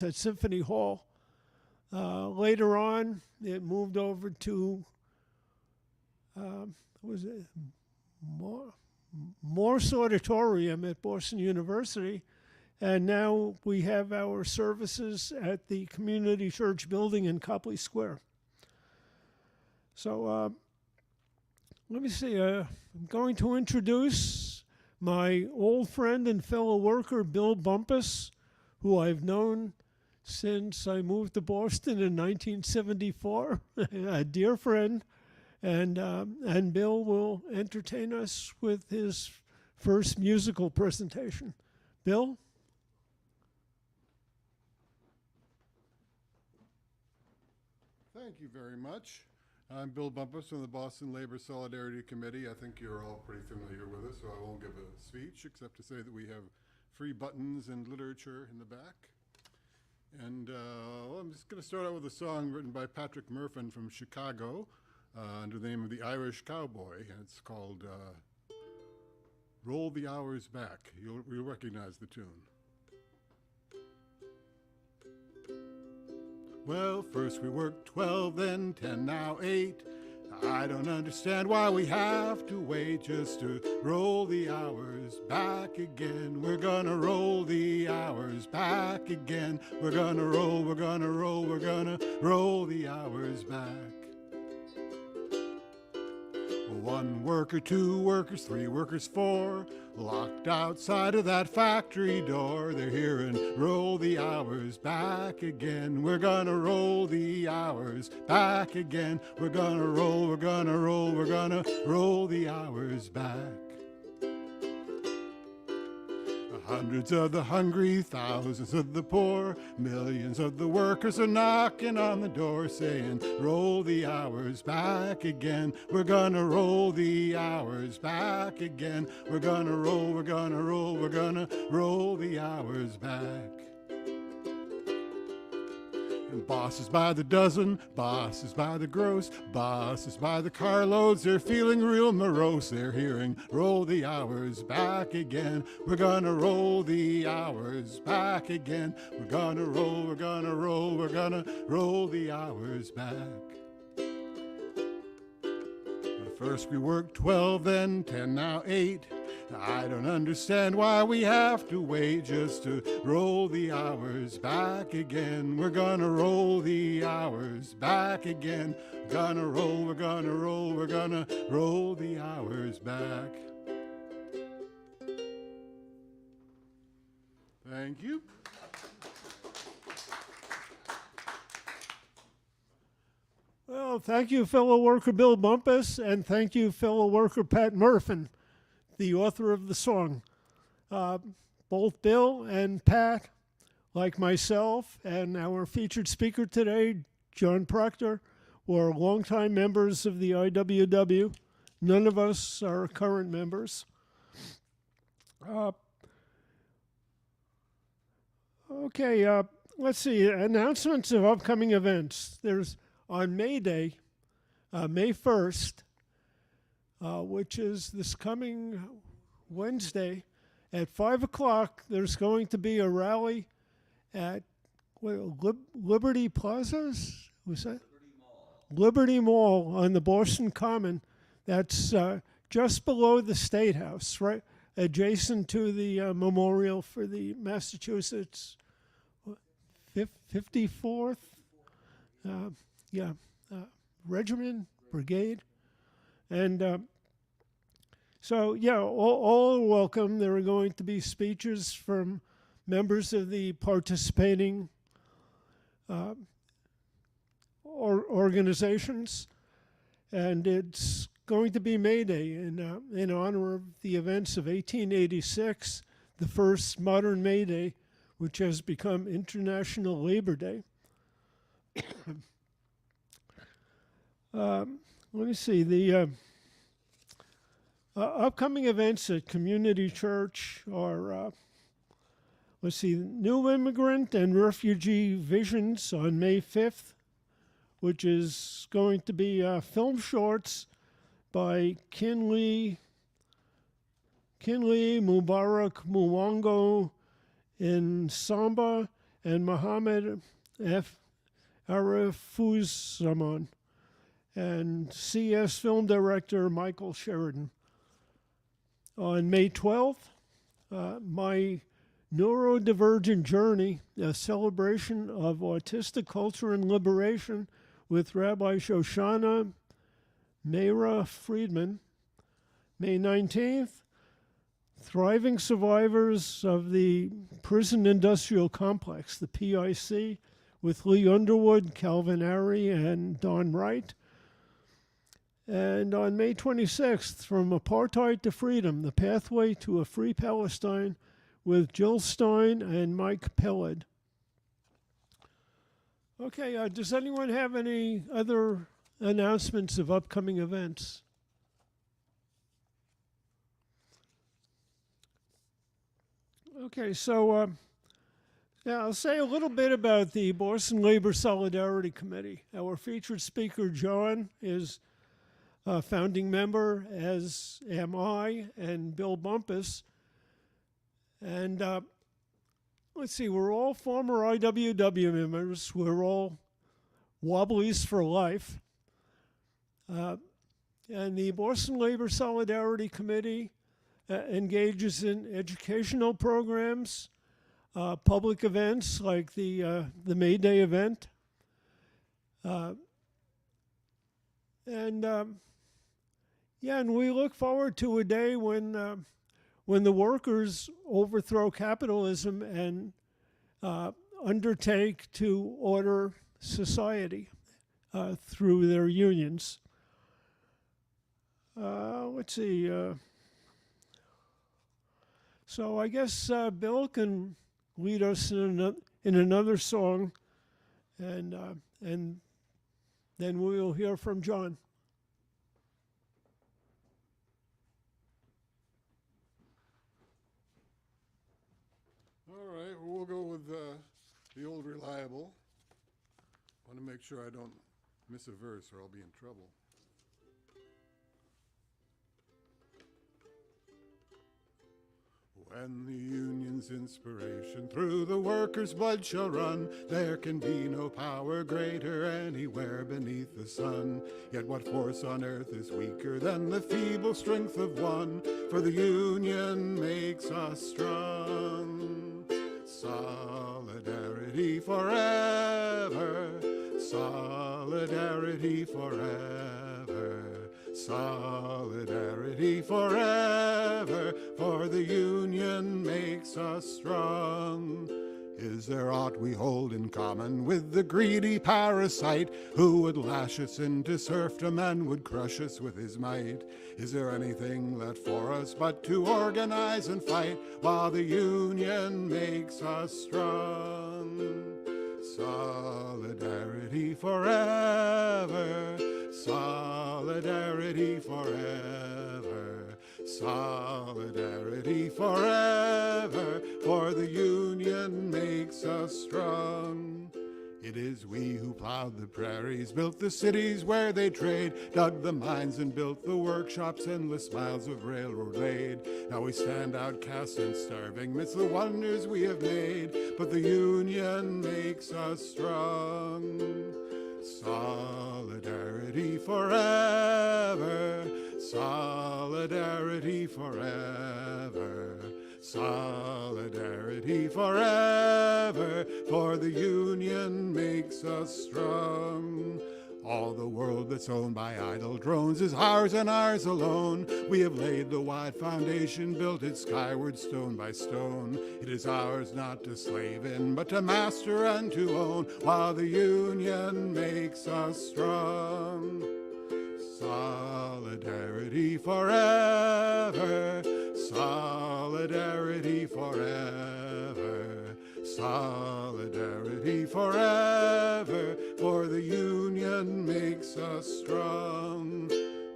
at Symphony Hall. Later on, it moved over to was it Morse Auditorium at Boston University, and now we have our services at the Community Church building in Copley Square. So let me see. I'm going to introduce my old friend and fellow worker, Bill Bumpus, who I've known since I moved to Boston in 1974, a dear friend. And Bill will entertain us with his first musical presentation. Bill? Thank you very much. I'm Bill Bumpus from the Boston Labor Solidarity Committee. I think you're all pretty familiar with us, so I won't give a speech except to say that we have free buttons and literature in the back. And well, I'm just going to start out with a song written by Patrick Murphin from Chicago under the name of the Irish Cowboy, and it's called Roll the Hours Back. You'll recognize the tune. Well, first we worked 12, then 10, now 8. I don't understand why we have to wait just to roll the hours back again. We're gonna roll the hours back again. We're gonna roll, we're gonna roll, we're gonna roll the hours back. 1 worker, 2 workers, 3 workers, 4, locked outside of that factory door. They're hearing, roll the hours back again. We're gonna roll the hours back again. We're gonna roll, we're gonna roll, we're gonna roll the hours back. Hundreds of the hungry, thousands of the poor, millions of the workers are knocking on the door saying, roll the hours back again. We're gonna roll the hours back again. We're gonna roll, we're gonna roll, we're gonna roll the hours back. And bosses by the dozen, bosses by the gross, bosses by the carloads, they're feeling real morose. They're hearing, roll the hours back again. We're gonna roll the hours back again. We're gonna roll, we're gonna roll, we're gonna roll the hours back. First we worked 12, then 10, now 8. I don't understand why we have to wait just to roll the hours back again. We're gonna roll the hours back again. Gonna roll, we're gonna roll, we're gonna roll the hours back. Thank you. Well, thank you, fellow worker Bill Bumpus, and thank you, fellow worker Pat Murphin, the author of the song. Both Bill and Pat, like myself and our featured speaker today, John Proctor, were longtime members of the IWW. None of us are current members. Okay, let's see. Announcements of upcoming events. There's on May Day, May 1st, which is this coming Wednesday, at 5 o'clock, there's going to be a rally at Liberty Plazas? Was that? Liberty Mall on the Boston Common. That's just below the State House, right adjacent to the memorial for the Massachusetts 54th Regiment, Brigade. And so, yeah, all are welcome. There are going to be speeches from members of the participating organizations. And it's going to be May Day in honor of the events of 1886, the first modern May Day, which has become International Labor Day. Let me see, the upcoming events at Community Church are, let's see, New Immigrant and Refugee Visions on May 5th, which is going to be film shorts by Kinley Mubarak Muwango in Samba and Mohammed F. Arifuzzaman, and CS film director Michael Sheridan. On May 12th, my Neurodivergent Journey, a celebration of autistic culture and liberation with Rabbi Shoshana Meira Friedman. May 19th, Thriving Survivors of the Prison Industrial Complex, the PIC, with Lee Underwood, Calvin Ary, and Don Wright. And on May 26th, From Apartheid to Freedom, The Pathway to a Free Palestine, with Jill Stein and Mike Pellid. Okay, does anyone have any other announcements of upcoming events? Okay, so yeah, I'll say a little bit about the Boston Labor Solidarity Committee. Our featured speaker, John, is a founding member, as am I and Bill Bumpus. And let's see, we're all former IWW members. We're all Wobblies for life. And the Boston Labor Solidarity Committee engages in educational programs, public events like the May Day event, and we look forward to a day when the workers overthrow capitalism and undertake to order society through their unions. Let's see. So I guess Bill can lead us in another song, and then we'll hear from John. All right, well, we'll go with the old reliable. I want to make sure I don't miss a verse or I'll be in trouble. When the union's inspiration through the workers' blood shall run, there can be no power greater anywhere beneath the sun. Yet what force on earth is weaker than the feeble strength of one? For the union makes us strong. Solidarity forever, solidarity forever, solidarity forever, for the union makes us strong. Is there aught we hold in common with the greedy parasite who would lash us into serfdom and would crush us with his might? Is there anything left for us but to organize and fight while the union makes us strong? Solidarity forever, solidarity forever, solidarity forever, for the union makes us strong. It is we who plowed the prairies, built the cities where they trade, dug the mines and built the workshops, endless miles of railroad laid. Now we stand outcast and starving midst the wonders we have made, but the union makes us strong. Solidarity forever, solidarity forever, solidarity forever, for the union makes us strong. All the world that's owned by idle drones is ours and ours alone. We have laid the wide foundation, built it skyward stone by stone. It is ours not to slave in, but to master and to own, while the union makes us strong. Solidarity forever, solidarity forever, solidarity forever, for the union makes us strong.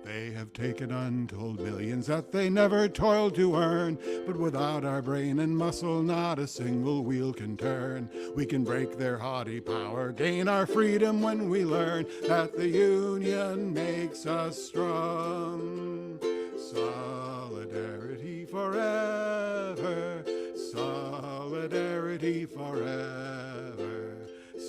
They have taken untold millions that they never toiled to earn, but without our brain and muscle not a single wheel can turn. We can break their haughty power, gain our freedom when we learn that the union makes us strong. Solidarity forever, solidarity forever,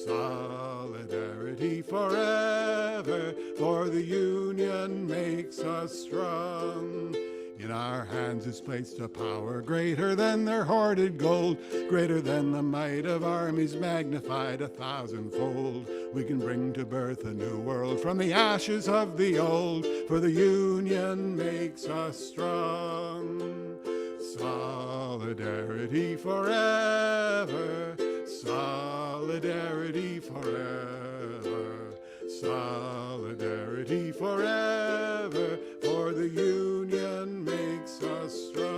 Solidarity forever, for the union makes us strong. In our hands is placed a power greater than their hoarded gold, greater than the might of armies magnified 1,000-fold. We can bring to birth a new world from the ashes of the old, for the union makes us strong. Solidarity forever, solidarity forever, solidarity forever, for the union makes us strong.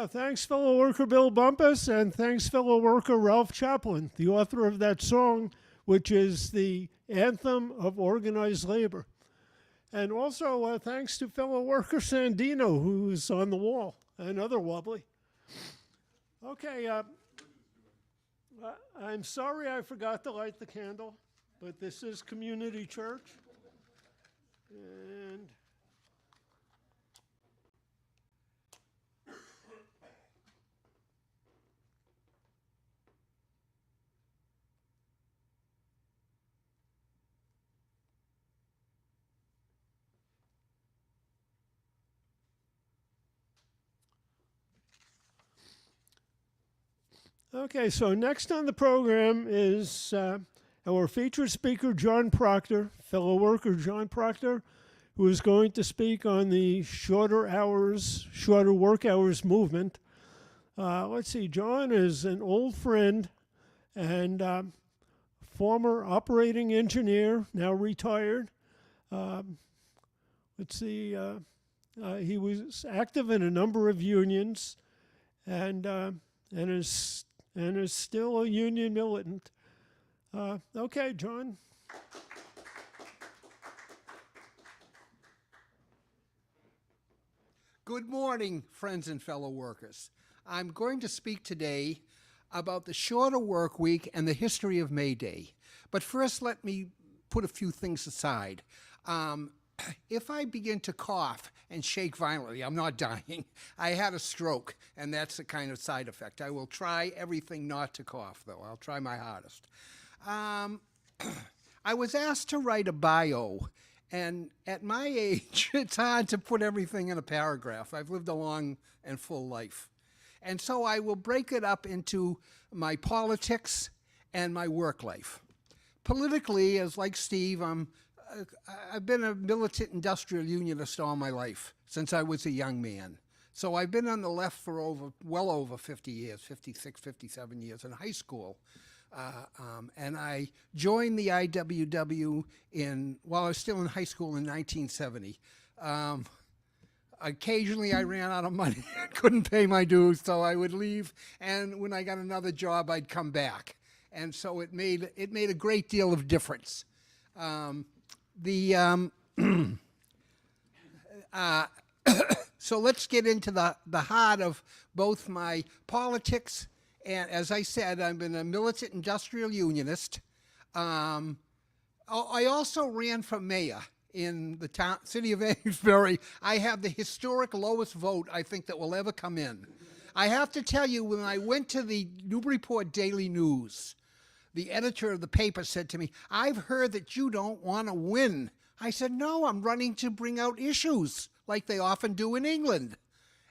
Thanks, fellow worker Bill Bumpus, and thanks, fellow worker Ralph Chaplin, the author of that song, which is the anthem of organized labor. And also thanks to fellow worker Sandino, who's on the wall, another wobbly. Okay, I'm sorry I forgot to light the candle, but this is community church. And okay, so next on the program is our featured speaker, John Proctor, fellow worker John Proctor, who is going to speak on the shorter work hours movement. Let's see, John is an old friend and former operating engineer, now retired. Let's see, he was active in a number of unions and is still a union militant. Okay, John. Good morning, friends and fellow workers. I'm going to speak today about the shorter work week and the history of May Day. But first, let me put a few things aside. If I begin to cough and shake violently, I'm not dying. I had a stroke, and that's the kind of side effect. I will try everything not to cough, though. I'll try my hardest. I was asked to write a bio, and at my age, it's hard to put everything in a paragraph. I've lived a long and full life. And so I will break it up into my politics and my work life. Politically, as like Steve, I've been a militant industrial unionist all my life, since I was a young man. So I've been on the left for well over 50 years, 56, 57 years in high school. And I joined the IWW while I was still in high school in 1970. Occasionally I ran out of money, couldn't pay my dues, so I would leave, and when I got another job, I'd come back. And so it made a great deal of difference. So let's get into the heart of both my politics, and as I said, I've been a militant industrial unionist. I also ran for mayor in the city of Amesbury. I have the historic lowest vote I think that will ever come in. I have to tell you, when I went to the Newburyport Daily News, the editor of the paper said to me, "I've heard that you don't want to win." I said, "No, I'm running to bring out issues like they often do in England."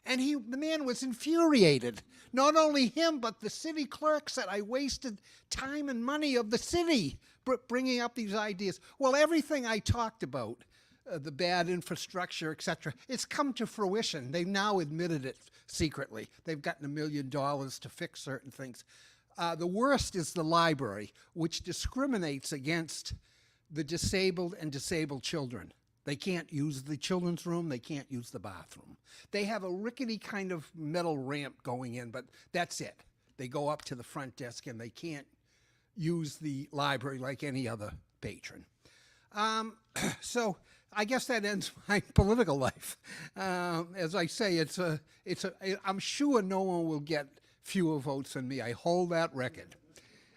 And the man was infuriated. Not only him, but the city clerk said I wasted time and money of the city bringing up these ideas. Well, everything I talked about, the bad infrastructure, etc., it's come to fruition. They've now admitted it secretly. They've gotten $1 million to fix certain things. The worst is the library, which discriminates against the disabled and disabled children. They can't use the children's room. They can't use the bathroom. They have a rickety kind of metal ramp going in, but that's it. They go up to the front desk, and they can't use the library like any other patron. So I guess that ends my political life. As I say, I'm sure no one will get fewer votes than me. I hold that record.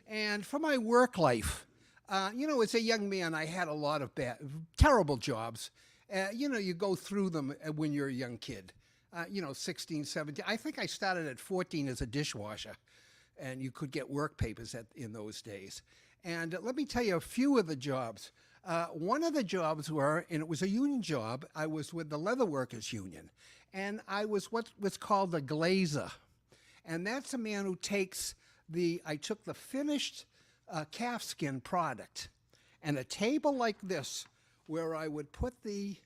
And for my work life, as a young man, I had a lot of terrible jobs, You go through them when you're a young kid. 16, 17. I think I started at 14 as a dishwasher, and you could get work papers in those days. And let me tell you a few of the jobs. One of the jobs and it was a union job, I was with the Leather Workers Union, and I was what was called a glazer. And that's a man who I took the finished calfskin product and a table like this where I would put the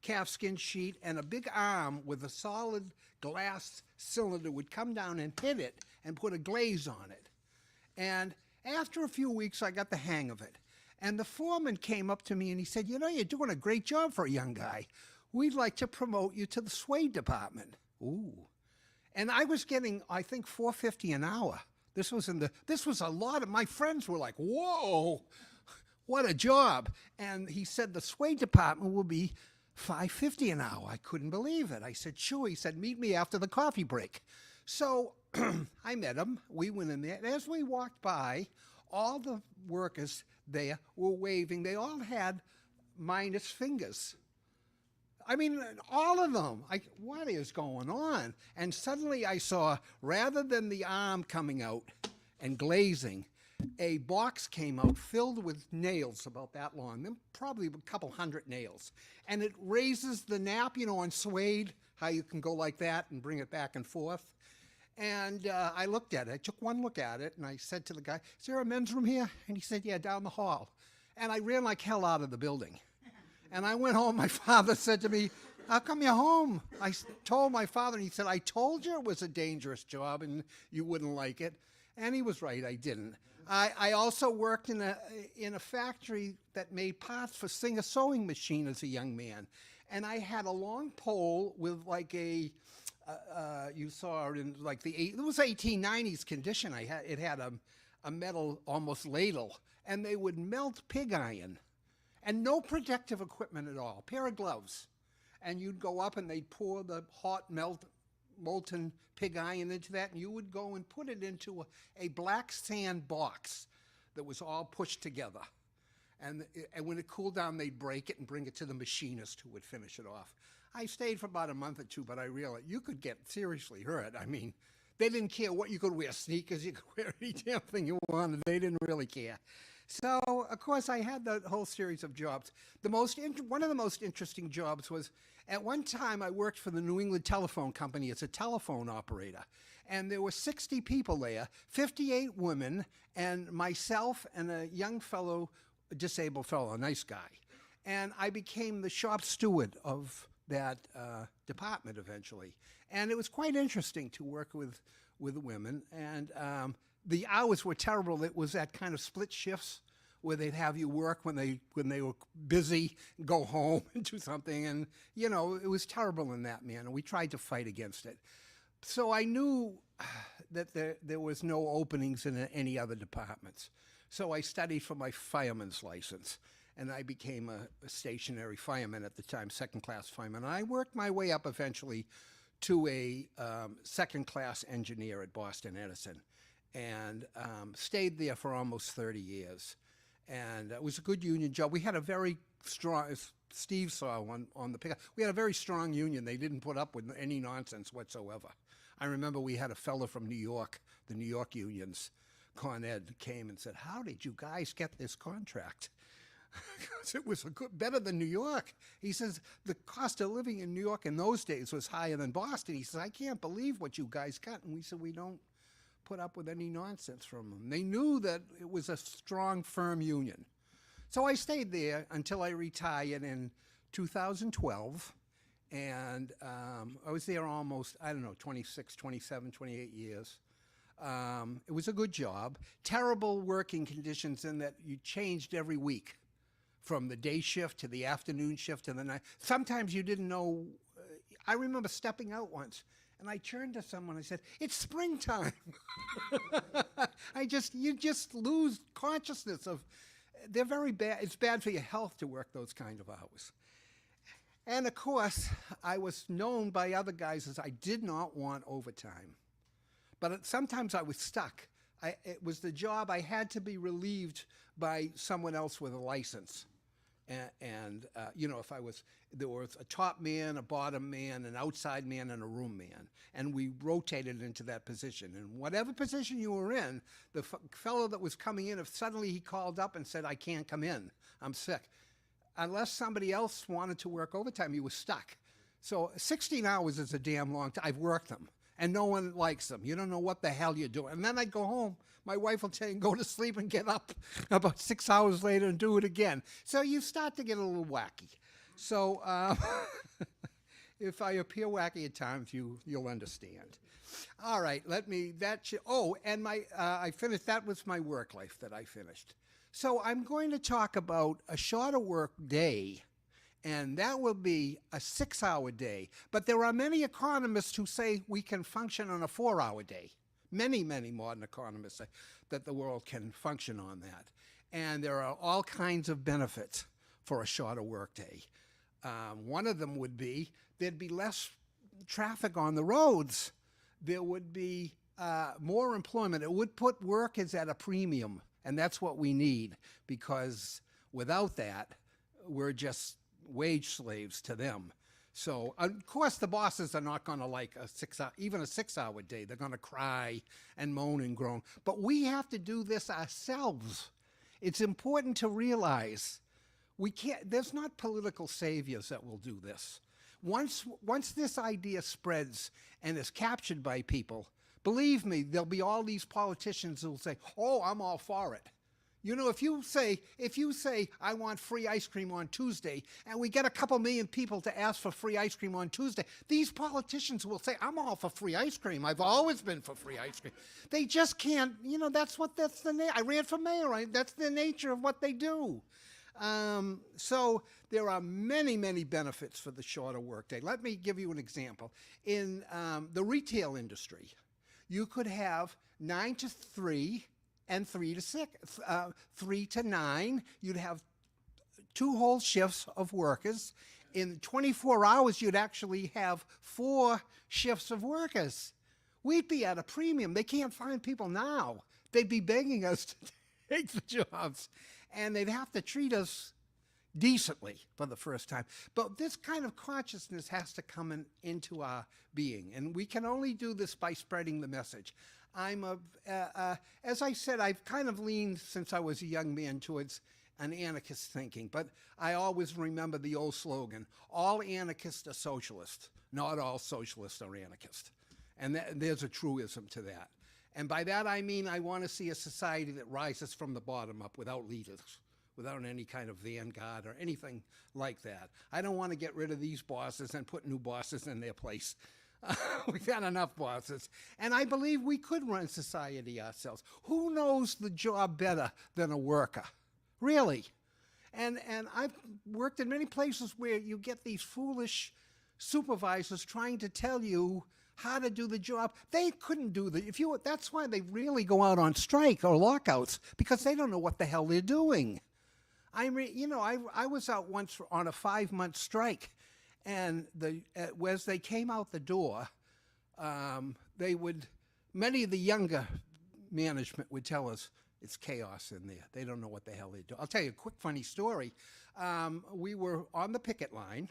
calfskin sheet and a big arm with a solid glass cylinder would come down and hit it and put a glaze on it. And after a few weeks, I got the hang of it. And the foreman came up to me and he said, you're doing a great job for a young guy. We'd like to promote you to the suede department. Ooh. And I was getting, I think, $4.50 an hour. This was a lot of my friends were like, whoa, what a job. And he said the suede department will be $5.50 an hour. I couldn't believe it. I said, sure. He said, meet me after the coffee break. So I met him. We went in there. And as we walked by, all the workers there were waving. They all had minus fingers. I mean, all of them. What is going on? And suddenly I saw, rather than the arm coming out and glazing, a box came out filled with nails about that long, then probably a couple hundred nails. And it raises the nap, on suede, how you can go like that and bring it back and forth. And I looked at it. I took one look at it, and I said to the guy, is there a men's room here? And he said, yeah, down the hall. And I ran like hell out of the building. And I went home. My father said to me, how come you're home? I told my father, and he said, I told you it was a dangerous job and you wouldn't like it. And he was right, I didn't. I also worked in a factory that made parts for Singer sewing machine as a young man. And I had a long pole with like you saw it in like it was 1890s condition. It had a metal almost ladle, and they would melt pig iron. And no protective equipment at all, pair of gloves. And you'd go up and they'd pour the hot molten pig iron into that, and you would go and put it into a black sand box that was all pushed together. And when it cooled down, they'd break it and bring it to the machinist who would finish it off. I stayed for about a month or two, but I realized you could get seriously hurt. I mean, they didn't care what you could wear, sneakers, you could wear any damn thing you wanted. They didn't really care. So, of course, I had the whole series of jobs. One of the most interesting jobs was, at one time, I worked for the New England Telephone Company as a telephone operator. And there were 60 people there, 58 women, and myself and a young fellow, a disabled fellow, a nice guy. And I became the shop steward of that department eventually. And it was quite interesting to work with women. And the hours were terrible. It was that kind of split shifts where they'd have you work when they were busy, go home and do something. And, it was terrible in that manner. We tried to fight against it. So I knew that there was no openings in any other departments. So I studied for my fireman's license, and I became a stationary fireman at the time, second-class fireman. And I worked my way up eventually to a second-class engineer at Boston Edison, and stayed there for almost 30 years. And it was a good union job. We had a very strong, as Steve saw on the pickup, we had a very strong union. They didn't put up with any nonsense whatsoever. I remember we had a fellow from New York, the New York unions, Con Ed, came and said, how did you guys get this contract? Because it was better than New York. He says, the cost of living in New York in those days was higher than Boston. He says, I can't believe what you guys got. And we said, we don't put up with any nonsense from them. They knew that it was a strong, firm union. So I stayed there until I retired in 2012. And I was there almost, 26, 27, 28 years. It was a good job. Terrible working conditions in that you changed every week, from the day shift to the afternoon shift to the night. Sometimes you didn't know. I remember stepping out once, and I turned to someone. I said, "It's springtime." You just lose consciousness of. They're very bad. It's bad for your health to work those kind of hours. And of course, I was known by other guys as I did not want overtime. But sometimes I was stuck. It was the job I had to be relieved by someone else with a license. You know, if there was a top man, a bottom man, an outside man, and a room man, and we rotated into that position. And whatever position you were in, the fellow that was coming in, if suddenly he called up and said, "I can't come in, I'm sick," unless somebody else wanted to work overtime, he was stuck. So 16 hours is a damn long time. I've worked them, and no one likes them. You don't know what the hell you're doing. And then I'd go home. My wife will tell you, go to sleep and get up about 6 hours later and do it again. So you start to get a little wacky. So if I appear wacky at times, you'll understand. All right, and I finished, that was my work life that I finished. So I'm going to talk about a shorter work day, and that will be a 6-hour day. But there are many economists who say we can function on a 4-hour day. Many, many modern economists say that the world can function on that. And there are all kinds of benefits for a shorter workday. One of them would be there'd be less traffic on the roads. There would be more employment. It would put workers at a premium, and that's what we need, because without that, we're just wage slaves to them. So, of course, the bosses are not going to like even a 6-hour day. They're going to cry and moan and groan. But we have to do this ourselves. It's important to realize there's not political saviors that will do this. Once this idea spreads and is captured by people, believe me, there'll be all these politicians who will say, "Oh, I'm all for it." You know, if you say, "I want free ice cream on Tuesday," and we get a couple million people to ask for free ice cream on Tuesday, these politicians will say, "I'm all for free ice cream. I've always been for free ice cream." They just can't, you know, I ran for mayor. That's the nature of what they do. So there are many, many benefits for the shorter workday. Let me give you an example. In the retail industry, you could have 9 to 3 and 3 to 6, 3 to 9. You'd have 2 whole shifts of workers. In 24 hours, you'd actually have 4 shifts of workers. We'd be at a premium. They can't find people now. They'd be begging us to take the jobs, and they'd have to treat us decently for the first time. But this kind of consciousness has to come into our being, and we can only do this by spreading the message. As I said, I've kind of leaned since I was a young man towards an anarchist thinking, but I always remember the old slogan, "All anarchists are socialists, not all socialists are anarchists." And there's a truism to that. And by that I mean I want to see a society that rises from the bottom up without leaders, without any kind of vanguard or anything like that. I don't want to get rid of these bosses and put new bosses in their place. We've had enough bosses. And I believe we could run society ourselves. Who knows the job better than a worker? Really? And I've worked in many places where you get these foolish supervisors trying to tell you how to do the job. They couldn't do that's why they really go out on strike or lockouts, because they don't know what the hell they're doing. I was out once on a 5-month strike, and as they came out the door, many of the younger management would tell us, "It's chaos in there. They don't know what the hell they do." I'll tell you a quick funny story. We were on the picket line,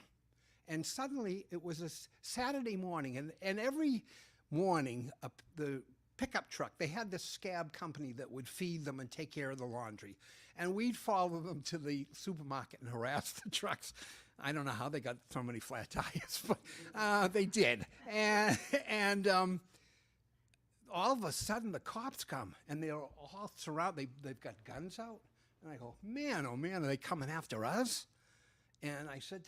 and suddenly it was a Saturday morning, and every morning the pickup truck, they had this scab company that would feed them and take care of the laundry. And we'd follow them to the supermarket and harass the trucks. I don't know how they got so many flat tires, but they did. And all of a sudden the cops come, and they're all surrounded. They've got guns out. And I go, "Man, oh man, are they coming after us?" And I said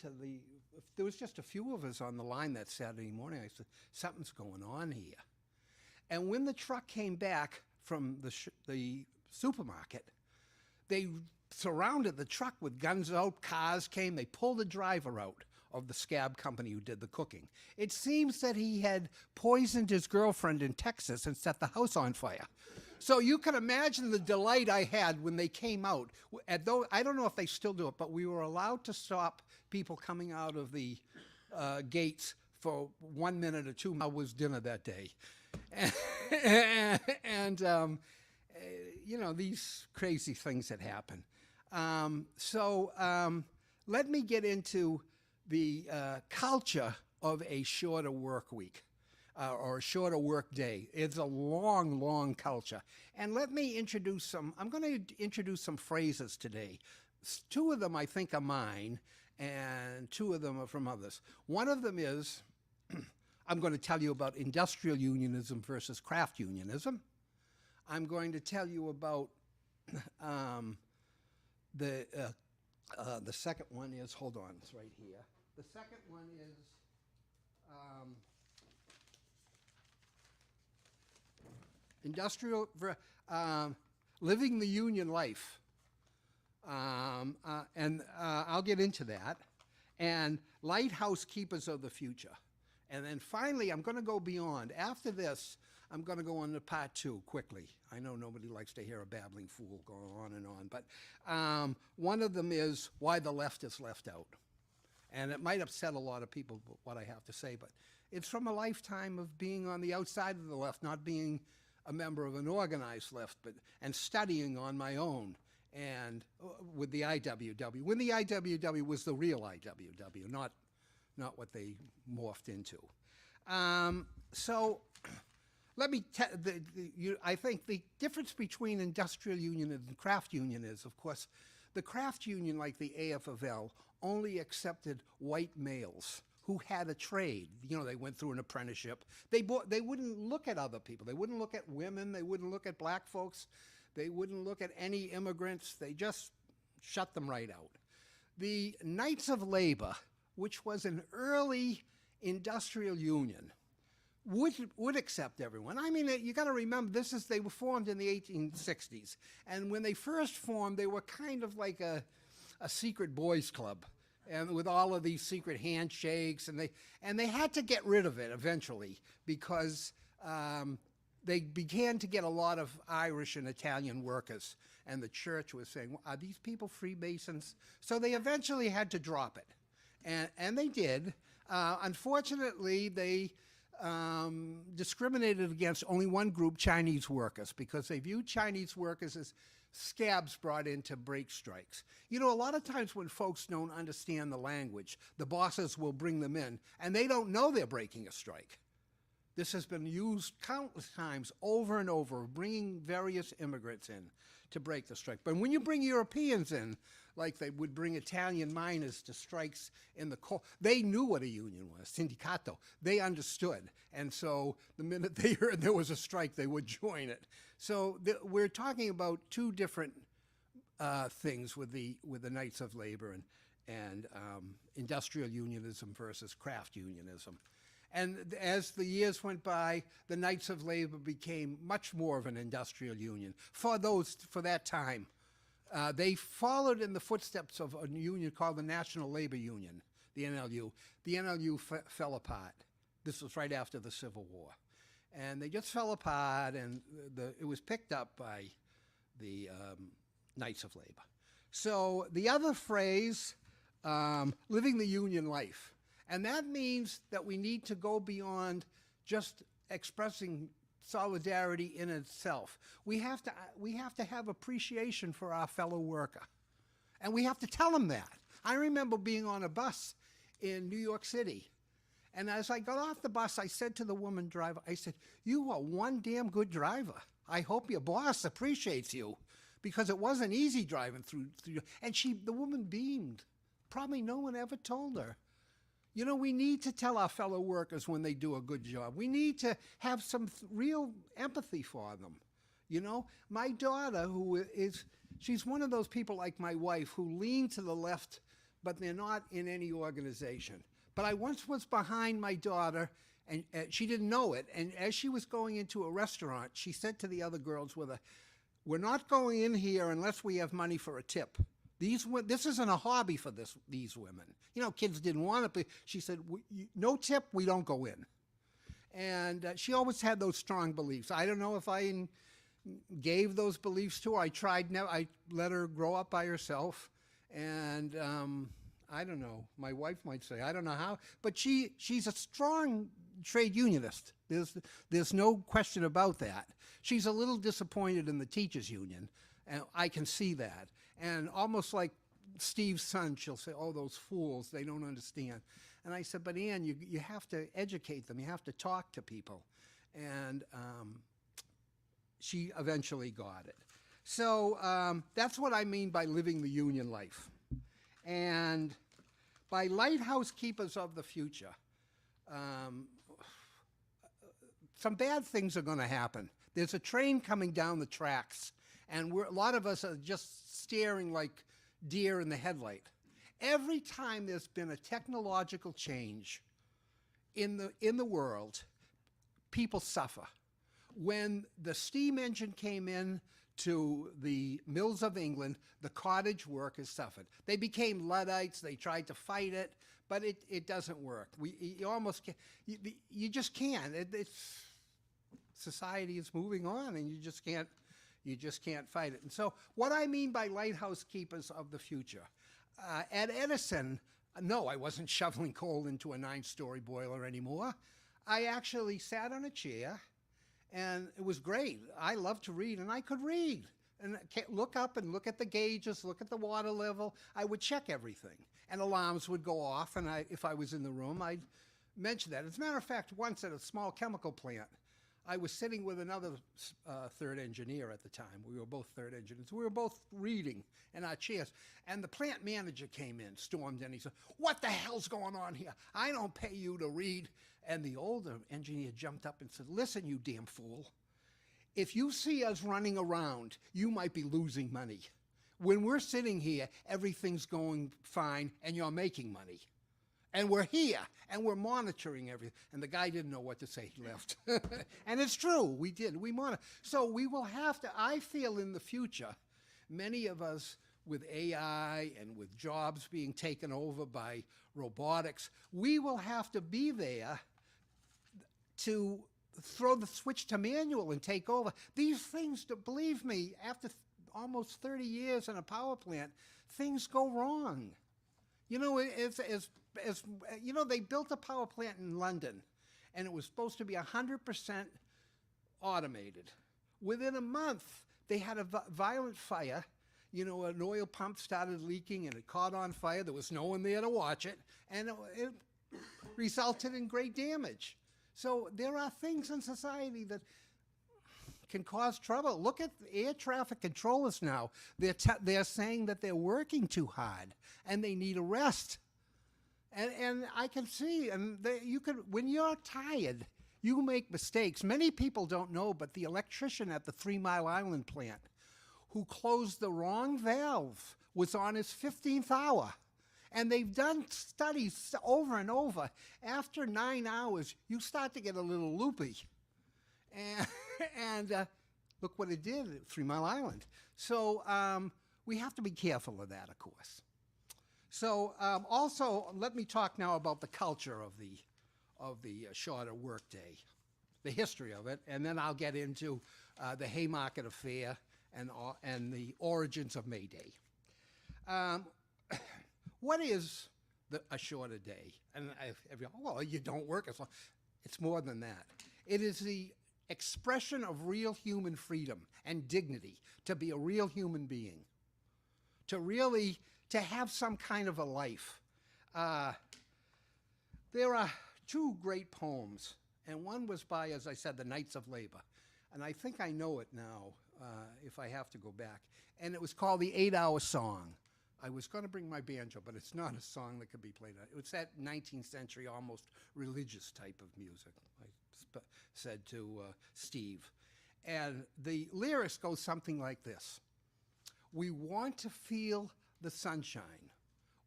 there was just a few of us on the line that Saturday morning. I said, "Something's going on here." And when the truck came back from the supermarket, they surrounded the truck with guns out. Cars came. They pulled the driver out of the scab company who did the cooking. It seems that he had poisoned his girlfriend in Texas and set the house on fire. So you can imagine the delight I had when they came out. I don't know if they still do it, but we were allowed to stop people coming out of the gates for 1 minute or 2 hours dinner that day. And these crazy things that happen. let me get into the culture of a shorter work week or a shorter work day. It's a long, long culture. And let me introduce I'm going to introduce some phrases today. Two of them I think are mine, and two of them are from others. One of them is, I'm going to tell you about industrial unionism versus craft unionism. I'm going to tell you about the second one is, hold on, it's right here. The second one is living the union life. And I'll get into that. And lighthouse keepers of the future. And then finally, I'm going to go beyond. After this, I'm going to go on to part two quickly. I know nobody likes to hear a babbling fool go on and on, but one of them is why the left is left out. And it might upset a lot of people what I have to say, but it's from a lifetime of being on the outside of the left, not being a member of an organized left, and studying on my own and with the IWW. When the IWW was the real IWW, not what they morphed into. So let me I think the difference between industrial union and craft union is, of course, the craft union, like the AFL, only accepted white males who had a trade. You know, they went through an apprenticeship. They wouldn't look at other people. They wouldn't look at women. They wouldn't look at black folks. They wouldn't look at any immigrants. They just shut them right out. The Knights of Labor, which was an early industrial union, would accept everyone. I mean, you got to remember, they were formed in the 1860s. And when they first formed, they were kind of like a secret boys club, and with all of these secret handshakes, and they had to get rid of it eventually because they began to get a lot of Irish and Italian workers, and the church was saying, are these people Freemasons? So they eventually had to drop it, and they did. Unfortunately, they discriminated against only one group, Chinese workers, because they viewed Chinese workers as scabs brought in to break strikes. You know, a lot of times when folks don't understand the language, the bosses will bring them in, and they don't know they're breaking a strike. This has been used countless times over and over, bringing various immigrants in to break the strike. But when you bring Europeans in, like they would bring Italian miners to strikes in the coal, they knew what a union was, sindicato. They understood. And so the minute they heard there was a strike, they would join it. So we're talking about two different things with the Knights of Labor and industrial unionism versus craft unionism. And as the years went by, the Knights of Labor became much more of an industrial union for that time. They followed in the footsteps of a union called the National Labor Union, the NLU. The NLU fell apart. This was right after the Civil War. And they just fell apart, and it was picked up by the Knights of Labor. So the other phrase, living the union life. And that means that we need to go beyond just expressing solidarity in itself. We have to have appreciation for our fellow worker. And we have to tell them that. I remember being on a bus in New York City. And as I got off the bus, I said to the woman driver, I said, "You are one damn good driver. I hope your boss appreciates you." Because it wasn't easy driving through. And the woman beamed. Probably no one ever told her. You know, we need to tell our fellow workers when they do a good job. We need to have some real empathy for them. You know, my daughter, she's one of those people like my wife who lean to the left, but they're not in any organization. But I once was behind my daughter, and she didn't know it. And as she was going into a restaurant, she said to the other girls with her, "We're not going in here unless we have money for a tip. This isn't a hobby for these women." You know, kids didn't want it, but she said, "No tip, we don't go in." And she always had those strong beliefs. I don't know if I gave those beliefs to her. I let her grow up by herself. And I don't know. My wife might say, I don't know how. But she's a strong trade unionist. There's no question about that. She's a little disappointed in the teachers union, and I can see that. And almost like Steve's son, she'll say, "Oh, those fools, they don't understand." And I said, "But Ann, you have to educate them. You have to talk to people." And she eventually got it. So that's what I mean by living the union life. And by lighthouse keepers of the future, some bad things are going to happen. There's a train coming down the tracks, and a lot of us are just staring like deer in the headlight. Every time there's been a technological change in the world, people suffer. When the steam engine came in to the mills of England, the cottage workers suffered. They became Luddites. They tried to fight it, but it doesn't work. You almost can't, you just can't. Society is moving on, and you just can't fight it. And so what I mean by lighthouse keepers of the future, at Edison, no, I wasn't shoveling coal into a 9-story boiler anymore. I actually sat on a chair, and it was great. I loved to read, and I could read and look up and look at the gauges, look at the water level. I would check everything, and alarms would go off, and if I was in the room, I'd mention that. As a matter of fact, once at a small chemical plant, I was sitting with another third engineer at the time. We were both third engineers. We were both reading in our chairs. And the plant manager came in, stormed in. He said, "What the hell's going on here? I don't pay you to read." And the older engineer jumped up and said, "Listen, you damn fool. If you see us running around, you might be losing money. When we're sitting here, everything's going fine, and you're making money. And we're here, and we're monitoring everything." And the guy didn't know what to say. He left. And it's true. We did. We monitor. So we will have to, I feel in the future, many of us with AI and with jobs being taken over by robotics, we will have to be there to throw the switch to manual and take over. These things, believe me, after almost 30 years in a power plant, things go wrong. You know, you know, they built a power plant in London, and it was supposed to be 100% automated. Within a month, they had a violent fire. You know, an oil pump started leaking, and it caught on fire. There was no one there to watch it, and it resulted in great damage. So there are things in society that can cause trouble. Look at air traffic controllers now. They're saying that they're working too hard, and they need a rest. And I can see, and when you're tired, you make mistakes. Many people don't know, but the electrician at the 3 Mile Island plant who closed the wrong valve was on his 15th hour. And they've done studies over and over. After 9 hours, you start to get a little loopy. And look what it did at 3 Mile Island. So we have to be careful of that, of course. So also, let me talk now about the culture of the shorter workday, the history of it, and then I'll get into the Haymarket Affair and the origins of May Day. What is a shorter day? And well, you don't work as long. It's more than that. It is the expression of real human freedom and dignity, to be a real human being, to have some kind of a life. There are 2 great poems, and one was by, as I said, the Knights of Labor. And I think I know it now, if I have to go back. And it was called The 8-Hour Song. I was going to bring my banjo, but it's not a song that could be played. It was that 19th century, almost religious type of music, I said to Steve. And the lyrics go something like this. We want to feel the sunshine.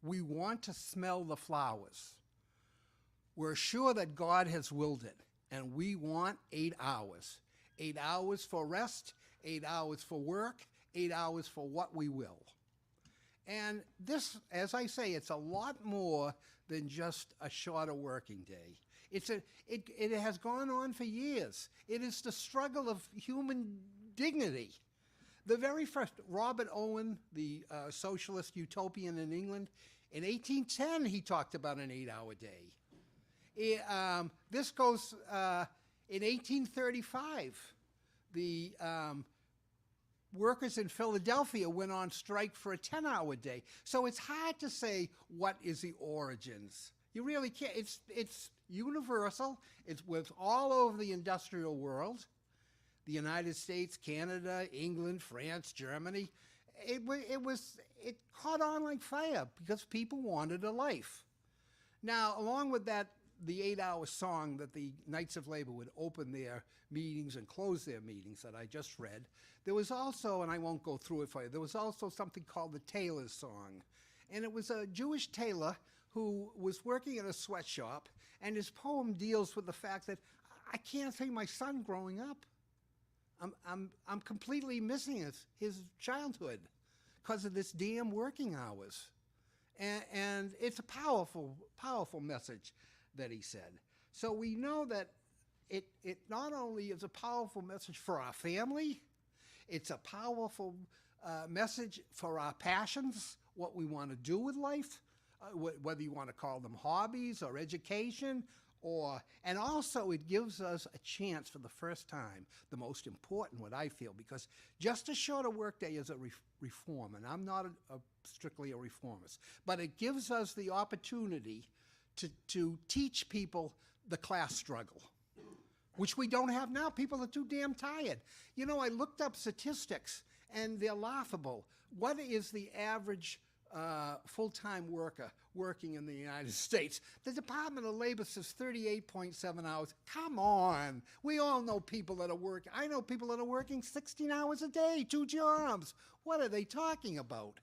We want to smell the flowers. We're sure that God has willed it, and we want 8 hours. 8 hours for rest, 8 hours for work, 8 hours for what we will. And this, as I say, it's a lot more than just a shorter working day. It has gone on for years. It is the struggle of human dignity. The very first, Robert Owen, the socialist utopian in England, in 1810 he talked about an 8-hour day. This goes in 1835. The workers in Philadelphia went on strike for a 10-hour day. So it's hard to say what is the origins. You really can't. It's universal. It was all over the industrial world. The United States, Canada, England, France, Germany. It caught on like fire because people wanted a life. Now, along with that, the 8-hour song that the Knights of Labor would open their meetings and close their meetings that I just read, there was also, and I won't go through it for you, there was also something called the Tailor's Song. And it was a Jewish tailor who was working in a sweatshop, and his poem deals with the fact that I can't see my son growing up. I'm completely missing his childhood because of this damn working hours. And it's a powerful, powerful message that he said. So we know that it not only is a powerful message for our family, it's a powerful message for our passions, what we want to do with life, whether you want to call them hobbies or education, and also it gives us a chance for the first time, the most important, what I feel, because just a shorter workday is a reform, and I'm not strictly a reformist, but it gives us the opportunity to teach people the class struggle, which we don't have now. People are too damn tired. You know, I looked up statistics, and they're laughable. What is the average full-time worker working in the United States? The Department of Labor says 38.7 hours. Come on. We all know people that are working. I know people that are working 16 hours a day, 2 jobs. What are they talking about?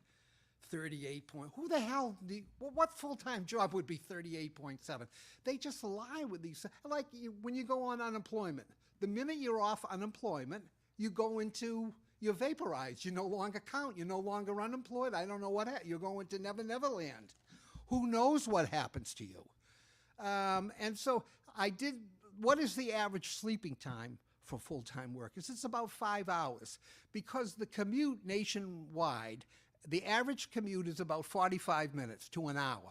38 point. Who the hell? What full-time job would be 38.7? They just lie with these. Like when you go on unemployment, the minute you're off unemployment, you go into, you're vaporized. You no longer count. You're no longer unemployed. I don't know what. You're going to Never Never Land. Who knows what happens to you? And so I did. What is the average sleeping time for full-time workers? It's about 5 hours, because the commute nationwide, the average commute is about 45 minutes to an hour.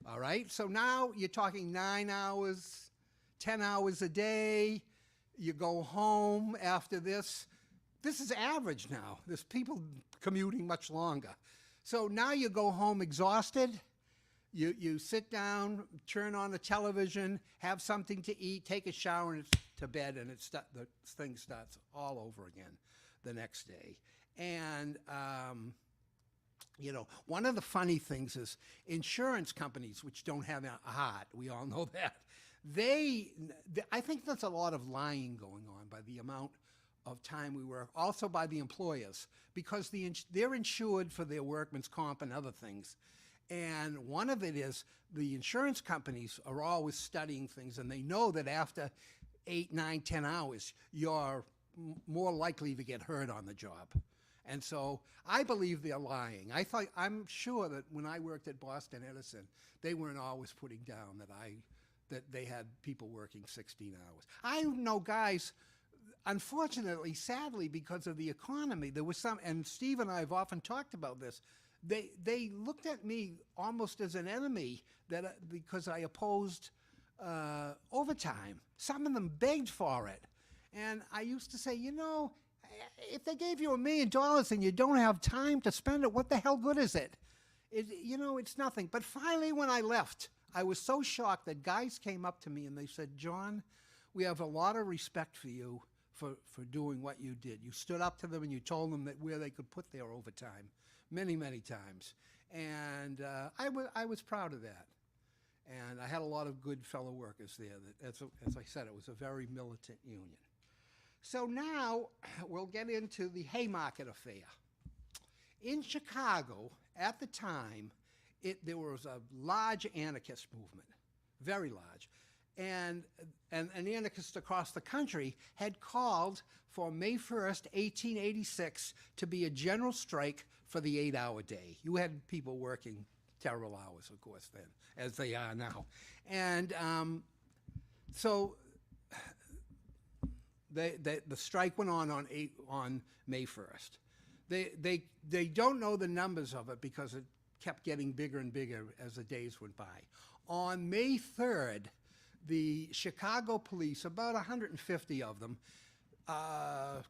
All right? So now you're talking 9 hours, 10 hours a day. You go home after this. This is average now. There's people commuting much longer. So now you go home exhausted. You sit down, turn on the television, have something to eat, take a shower, and it's to bed, and the thing starts all over again the next day. And you know, one of the funny things is insurance companies, which don't have a heart, we all know that, I think there's a lot of lying going on by the amount of time we work, also by the employers, because they're insured for their workman's comp and other things. And one of it is the insurance companies are always studying things, and they know that after 8, 9, 10 hours, you're more likely to get hurt on the job. And so I believe they're lying. I'm sure that when I worked at Boston Edison, they weren't always putting down that they had people working 16 hours. I know guys, unfortunately, sadly, because of the economy, there was some, and Steve and I have often talked about this, they looked at me almost as an enemy because I opposed overtime. Some of them begged for it. And I used to say, you know, if they gave you $1 million and you don't have time to spend it, what the hell good is it? You know, it's nothing. But finally, when I left, I was so shocked that guys came up to me and they said, John, we have a lot of respect for you for doing what you did. You stood up to them and you told them that where they could put their overtime many, many times. And I was proud of that. And I had a lot of good fellow workers there. As I said, it was a very militant union. So now we'll get into the Haymarket affair. In Chicago, at the time, there was a large anarchist movement, very large. And anarchists across the country had called for May 1st, 1886, to be a general strike for the 8-hour day. You had people working terrible hours, of course, then, as they are now. And so the strike went on May 1st. They don't know the numbers of it because it kept getting bigger and bigger as the days went by. On May 3rd, the Chicago police, about 150 of them,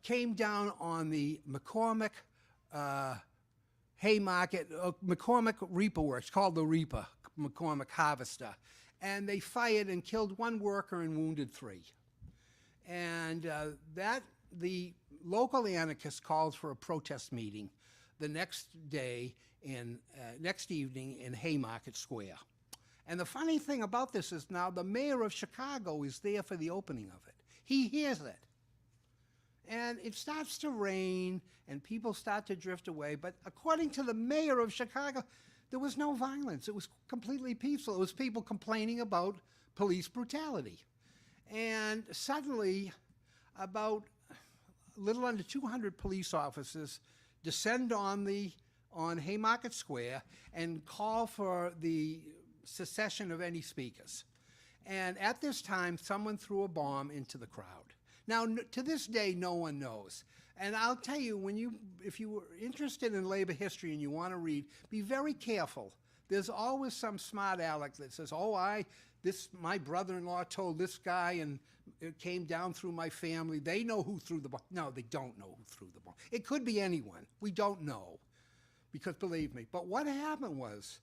came down on the McCormick Haymarket, McCormick Reaper Works, called the Reaper, McCormick Harvester. And they fired and killed 1 worker and wounded 3. And the local anarchists called for a protest meeting the next day next evening in Haymarket Square. And the funny thing about this is now the mayor of Chicago is there for the opening of it. He hears it. And it starts to rain, and people start to drift away. But according to the mayor of Chicago, there was no violence. It was completely peaceful. It was people complaining about police brutality. And suddenly, about a little under 200 police officers descend on Haymarket Square and call for the secession of any speakers. And at this time, someone threw a bomb into the crowd. Now, to this day, no one knows. And I'll tell you, if you were interested in labor history and you want to read, be very careful. There's always some smart aleck that says, my brother-in-law told this guy and it came down through my family. They know who threw the bomb. No, they don't know who threw the bomb. It could be anyone. We don't know, because believe me. But what happened was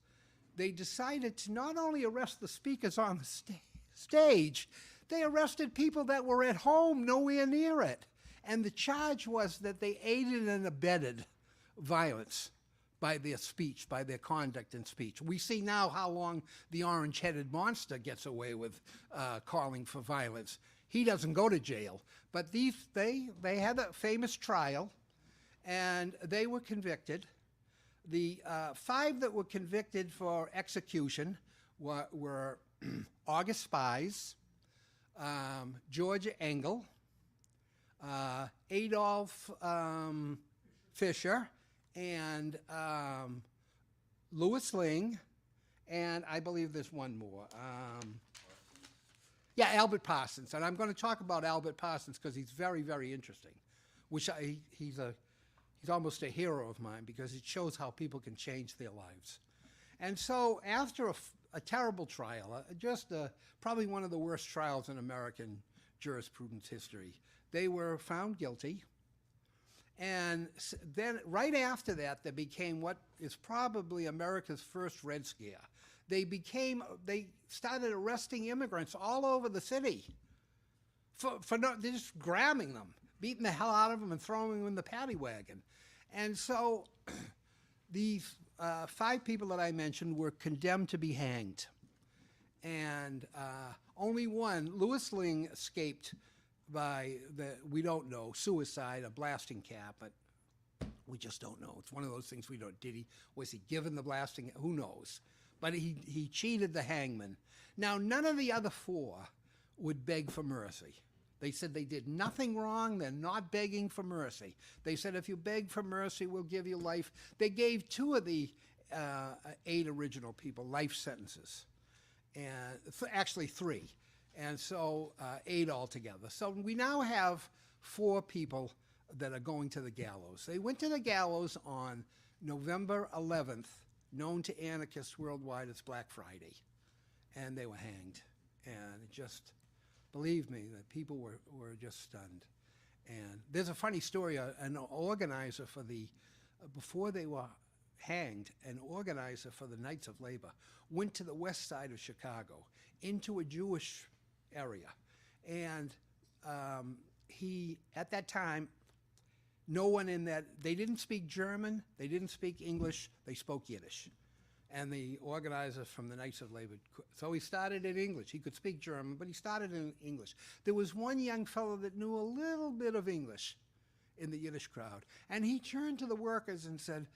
they decided to not only arrest the speakers on the stage, they arrested people that were at home nowhere near it. And the charge was that they aided and abetted violence by their speech, by their conduct and speech. We see now how long the orange-headed monster gets away with calling for violence. He doesn't go to jail. But they had a famous trial, and they were convicted. The 5 that were convicted for execution were August Spies, Georgia Engel, Adolf Fisher, and Louis Ling, and I believe there's one more. Albert Parsons. And I'm going to talk about Albert Parsons because he's very, very interesting. He's almost a hero of mine because it shows how people can change their lives. And so after a terrible trial, probably one of the worst trials in American jurisprudence history, they were found guilty. And then right after that, there became what is probably America's first Red Scare. They started arresting immigrants all over the city for just grabbing them, beating the hell out of them and throwing them in the paddy wagon. And so these 5 people that I mentioned were condemned to be hanged. And only one, Louis Ling, escaped by we don't know, suicide, a blasting cap, but we just don't know. It's one of those things we don't. Was he given the blasting? Who knows? But he cheated the hangman. Now, none of the other 4 would beg for mercy. They said they did nothing wrong. They're not begging for mercy. They said, if you beg for mercy, we'll give you life. They gave 2 of the 8 original people life sentences. And actually 3. And so 8 altogether. So we now have 4 people that are going to the gallows. They went to the gallows on November 11th, known to anarchists worldwide as Black Friday. And they were hanged. And just, believe me, that people were just stunned. And there's a funny story. An organizer for before they were hanged, an organizer for the Knights of Labor went to the west side of Chicago into a Jewish area. And he, at that time, no one in that, they didn't speak German, they didn't speak English, they spoke Yiddish. And the organizer from the Knights of Labor, so he started in English. He could speak German, but he started in English. There was one young fellow that knew a little bit of English in the Yiddish crowd. And he turned to the workers and said,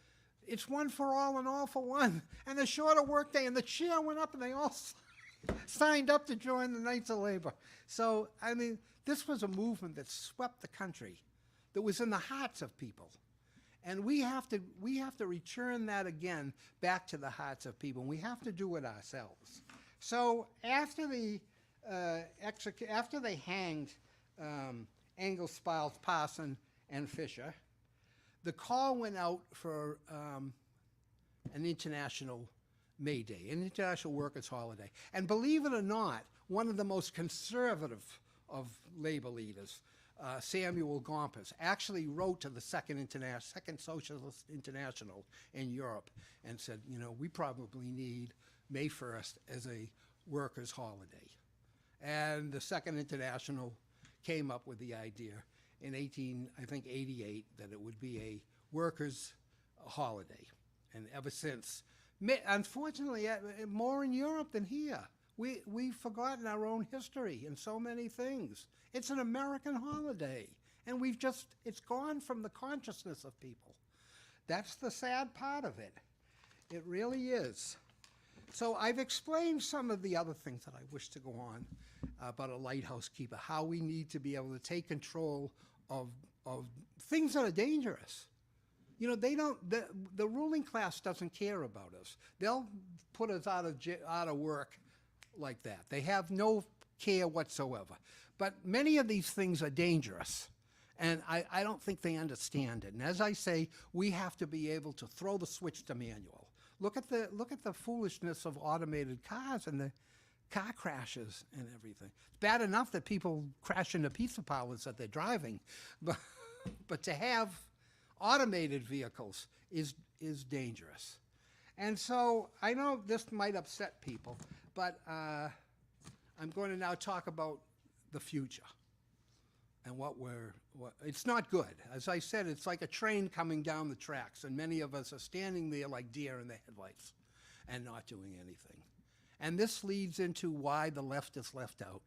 "It's one for all and all for one." And a shorter workday, and the cheer went up, and they all signed up to join the Knights of Labor. So, I mean, this was a movement that swept the country, that was in the hearts of people. And we have to return that again back to the hearts of people. And we have to do it ourselves. So after they hanged Engel, Spiles, Parson, and Fisher, the call went out for an international May Day, an international workers' holiday. And believe it or not, one of the most conservative of labor leaders, Samuel Gompers, actually wrote to the Second Socialist International in Europe and said, you know, we probably need May 1st as a workers' holiday. And the Second International came up with the idea in 88, that it would be a workers' holiday. And ever since, unfortunately, more in Europe than here. We've forgotten our own history in so many things. It's an American holiday, and it's gone from the consciousness of people. That's the sad part of it. It really is. So I've explained some of the other things that I wish to go on about a lighthouse keeper, how we need to be able to take control of things that are dangerous. You know, the ruling class doesn't care about us. They'll put us out of work like that. They have no care whatsoever. But many of these things are dangerous, and I don't think they understand it. And as I say, we have to be able to throw the switch to manual. Look at the foolishness of automated cars and the car crashes and everything. It's bad enough that people crash into pizza parlors that they're driving, but to have automated vehicles is dangerous. And so I know this might upset people, but I'm going to now talk about the future and it's not good. As I said, it's like a train coming down the tracks, and many of us are standing there like deer in the headlights and not doing anything. And this leads into why the left is left out.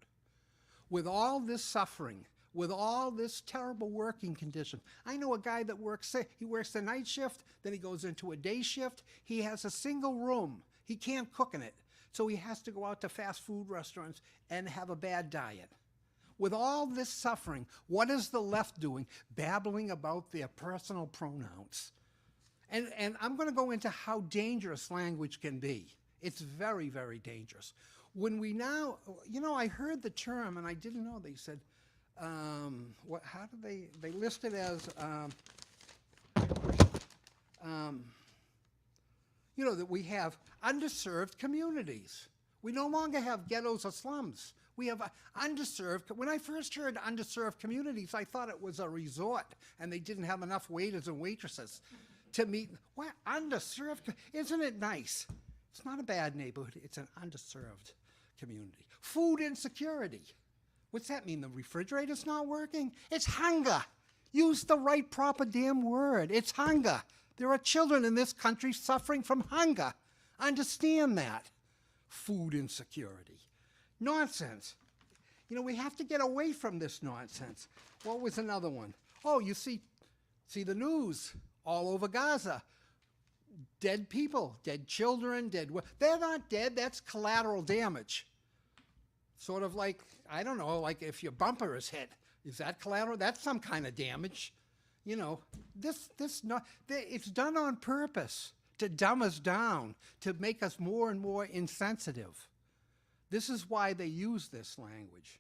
With all this suffering, with all this terrible working condition. I know a guy that works the night shift, then he goes into a day shift. He has a single room. He can't cook in it, so he has to go out to fast food restaurants and have a bad diet. With all this suffering, what is the left doing? Babbling about their personal pronouns. And I'm going to go into how dangerous language can be. It's very, very dangerous. When we now, you know, I heard the term, and I didn't know, they said, how do they list it as, you know, that we have underserved communities. We no longer have ghettos or slums. We have underserved. When I first heard underserved communities, I thought it was a resort and they didn't have enough waiters and waitresses to meet. What, underserved? Isn't it nice? It's not a bad neighborhood. It's an underserved community. Food insecurity. What's that mean? The refrigerator's not working? It's hunger. Use the right, proper damn word. It's hunger. There are children in this country suffering from hunger. Understand that. Food insecurity. Nonsense. You know, we have to get away from this nonsense. What was another one? Oh, you see the news all over Gaza. Dead people, dead children, they're not dead, that's collateral damage. Sort of like, I don't know, like if your bumper is hit, is that collateral? That's some kind of damage. You know, it's done on purpose to dumb us down, to make us more and more insensitive. This is why they use this language.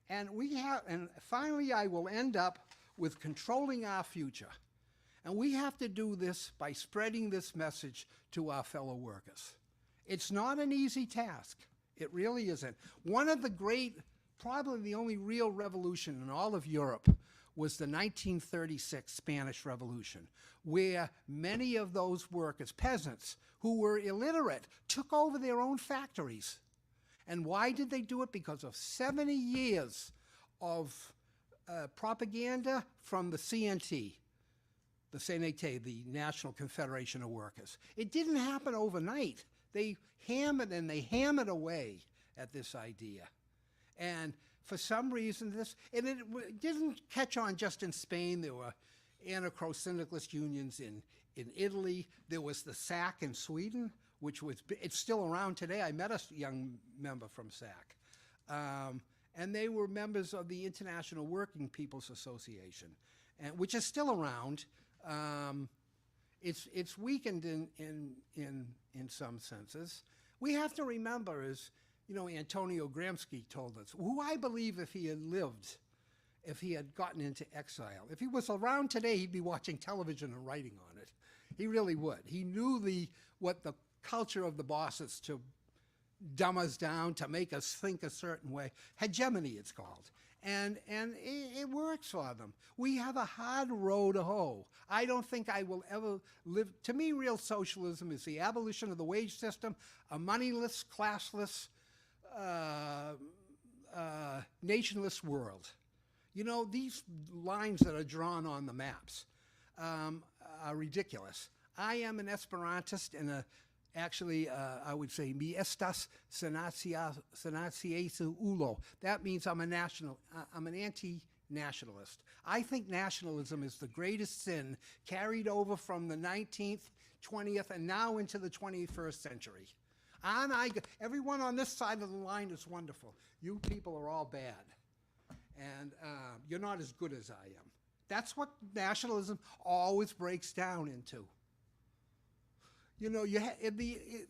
And finally I will end up with controlling our future. And we have to do this by spreading this message to our fellow workers. It's not an easy task. It really isn't. One of the great, probably the only real revolution in all of Europe was the 1936 Spanish Revolution, where many of those workers, peasants, who were illiterate, took over their own factories. And why did they do it? Because of 70 years of propaganda from the CNT, the CNT, the National Confederation of Workers. It didn't happen overnight. They hammered and they hammered away at this idea. And for some reason, it didn't catch on just in Spain. There were anarcho-syndicalist unions in Italy. There was the SAC in Sweden, it's still around today. I met a young member from SAC. And they were members of the International Working People's Association, which is still around. It's weakened in some senses. We have to remember, as you know, Antonio Gramsci told us, who I believe if he had lived, if he had gotten into exile, if he was around today, he'd be watching television and writing on it. He really would. He knew what the culture of the bosses to dumb us down, to make us think a certain way. Hegemony, it's called. and it works for them. We have a hard road to hoe. I don't think I will ever live. To me, real socialism is the abolition of the wage system, a moneyless, classless, nationless world. You know, these lines that are drawn on the maps are ridiculous. I am an Esperantist and I would say, mi estas senatiesu ulo. That means I'm an anti-nationalist. I think nationalism is the greatest sin carried over from the 19th, 20th, and now into the 21st century. Everyone on this side of the line is wonderful. You people are all bad. And you're not as good as I am. That's what nationalism always breaks down into. You know,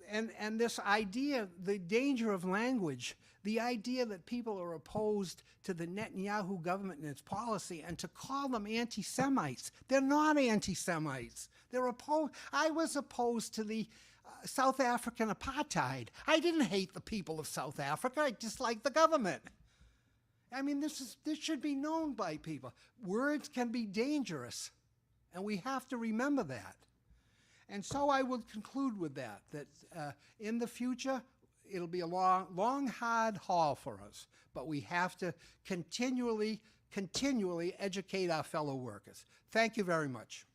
and this idea, the danger of language, the idea that people are opposed to the Netanyahu government and its policy, and to call them anti-Semites. They're not anti-Semites. They're opposed. I was opposed to the South African apartheid. I didn't hate the people of South Africa. I disliked the government. I mean, this should be known by people. Words can be dangerous, and we have to remember that. And so I will conclude with that in the future, it'll be a long, hard haul for us, but we have to continually educate our fellow workers. Thank you very much.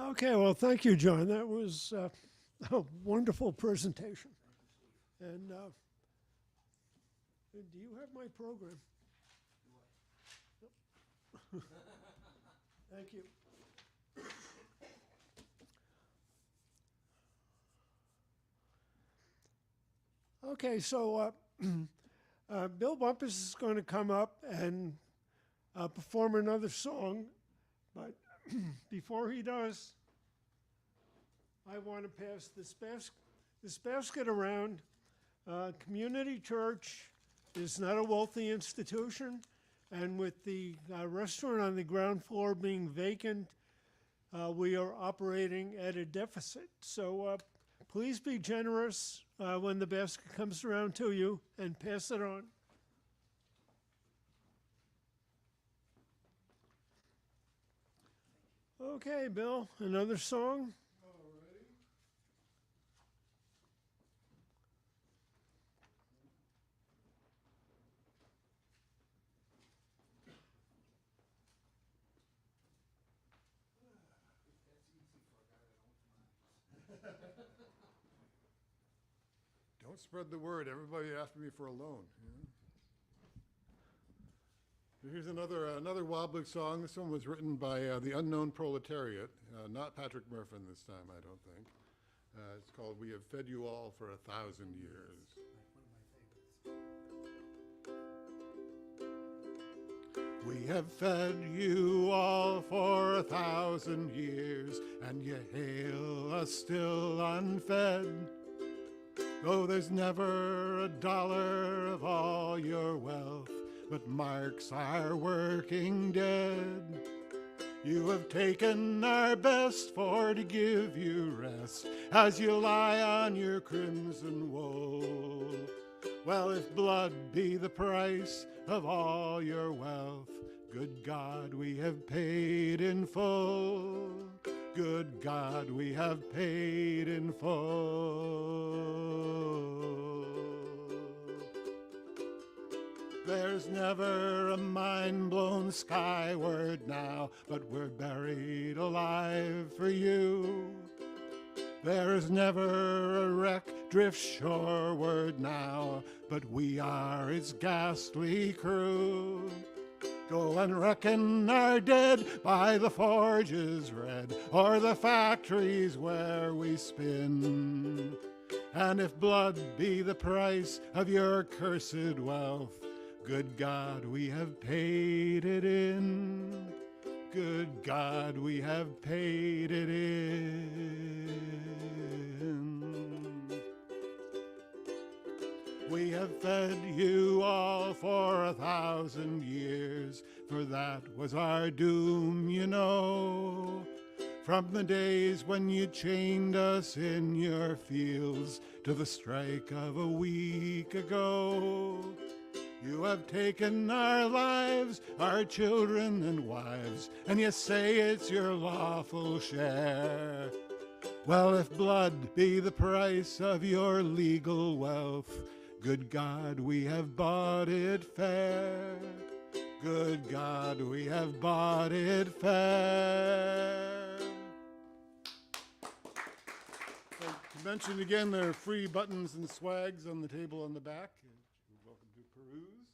Okay, well, thank you, John. That was a wonderful presentation. And do you have my program? Nope. Thank you. Okay, so Bill Bumpus is going to come up and perform another song, but before he does, I want to pass this basket around. Community Church is not a wealthy institution, and with the restaurant on the ground floor being vacant, we are operating at a deficit. So please be generous when the basket comes around to you and pass it on. Okay, Bill, another song? Alrighty. Don't spread the word. Everybody after me for a loan. Yeah? Here's another wobbly song. This one was written by the Unknown Proletariat, not Patrick Murphin this time, I don't think. It's called "We Have Fed You All for 1,000 Years." We have fed you all for 1,000 years, and you hail us still unfed. Though there's never a dollar of all your wealth, but marks our working dead. You have taken our best for to give you rest, as you lie on your crimson wool. Well, if blood be the price of all your wealth, good God, we have paid in full. Good God, we have paid in full. There's never a mine blown skyward now, but we're buried alive for you. There's never a wreck drifts shoreward now, but we are its ghastly crew. Go and reckon our dead by the forges red, or the factories where we spin. And if blood be the price of your cursed wealth, good God, we have paid it in. Good God, we have paid it in. We have fed you all for 1,000 years, for that was our doom, you know. From the days when you chained us in your fields to the strike of a week ago. You have taken our lives, our children and wives, and you say it's your lawful share. Well, if blood be the price of your legal wealth, good God, we have bought it fair. Good God, we have bought it fair. So, to mention again, there are free buttons and swags on the table on the back. You're welcome to peruse.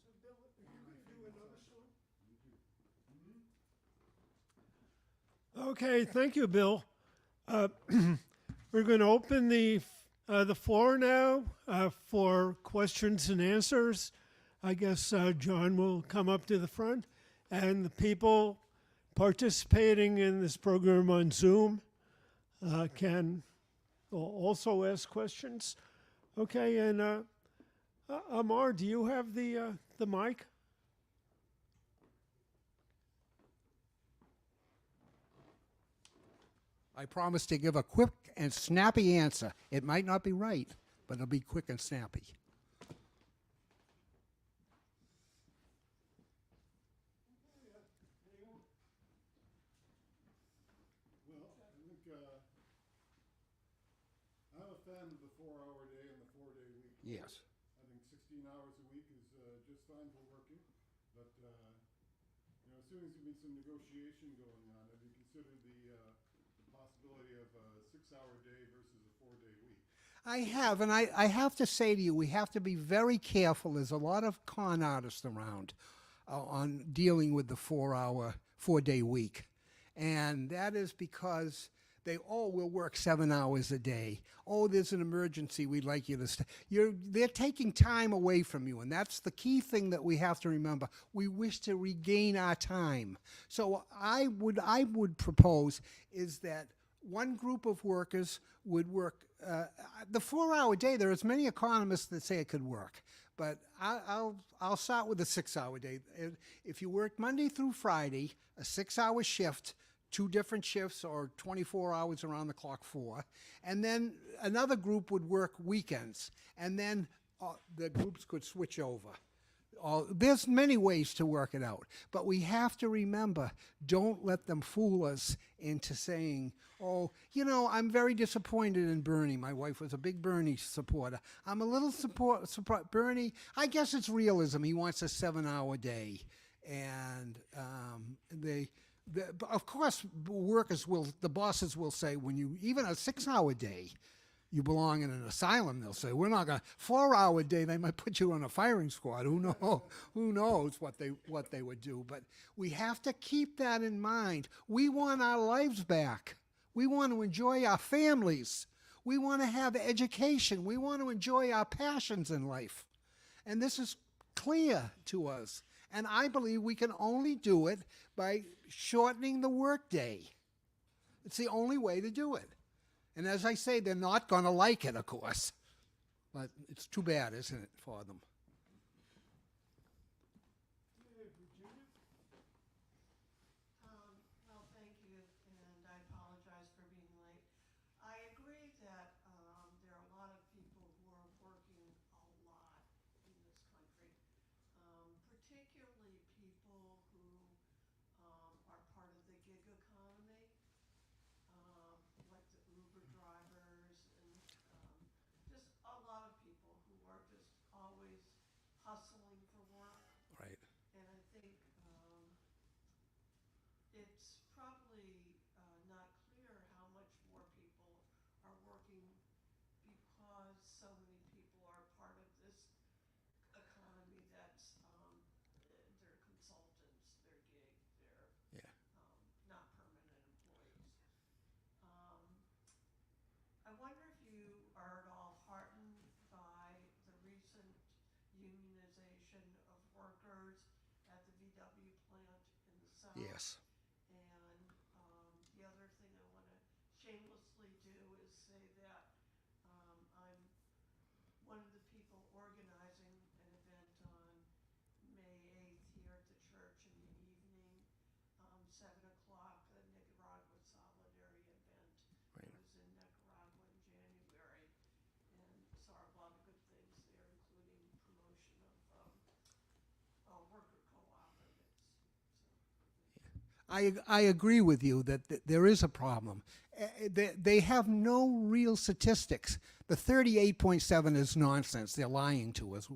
So, Bill, if you could do another song? Okay, thank you, Bill. We're going to open the floor now for questions and answers. I guess John will come up to the front, and the people participating in this program on Zoom can also ask questions. Okay, and Amar, do you have the mic? I promise to give a quick and snappy answer. It might not be right, but it'll be quick and snappy. Well, I think I'm a fan of the 4-hour day and the 4-day week. Yes. I think 16 hours a week is just fine for working, but as soon as you meet some negotiation going on, have you considered the possibility of a 6-hour day versus a 4-day week? I have, and I have to say to you, we have to be very careful. There's a lot of con artists around on dealing with the 4-day week. And that is because they will work 7 hours a day. Oh, there's an emergency, we'd like you to stay. They're taking time away from you, and that's the key thing that we have to remember. We wish to regain our time. So I would propose is that one group of workers would work the 4-hour day. There are as many economists that say it could work, but I'll start with the 6-hour day. If you work Monday through Friday, a 6-hour shift, 2 different shifts or 24 hours around the clock, 4, and then another group would work weekends, and then the groups could switch over. There's many ways to work it out, but we have to remember, don't let them fool us into saying, oh, I'm very disappointed in Bernie. My wife was a big Bernie supporter. I'm a little support Bernie. I guess it's realism. He wants a 7-hour day, and of course, the bosses will say, even a 6-hour day, you belong in an asylum. They'll say, we're not going to, 4-hour day, they might put you on a firing squad. Who knows what they would do. But we have to keep that in mind. We want our lives back. We want to enjoy our families. We want to have education. We want to enjoy our passions in life. And this is clear to us. And I believe we can only do it by shortening the workday. It's the only way to do it. And as I say, they're not going to like it, of course. But it's too bad, isn't it, for them? Well, thank you, and I apologize for being late. I agree that there are a lot of people who are working a lot in this country, particularly people who are part of the gig economy, like the Uber drivers and just a lot of people who are just always hustling for work. Right. And I think it's probably not clear how much more people are working because so many people are part of this economy that's they're consultants, they're gig, they're Yeah. not permanent employees. I wonder if you are at all heartened by the recent unionization of workers at the VW plant in the South. Yes. And the other thing I want to shamelessly do is say that I'm one of the people I agree with you that there is a problem. They have no real statistics. The 38.7 is nonsense. They're lying to us.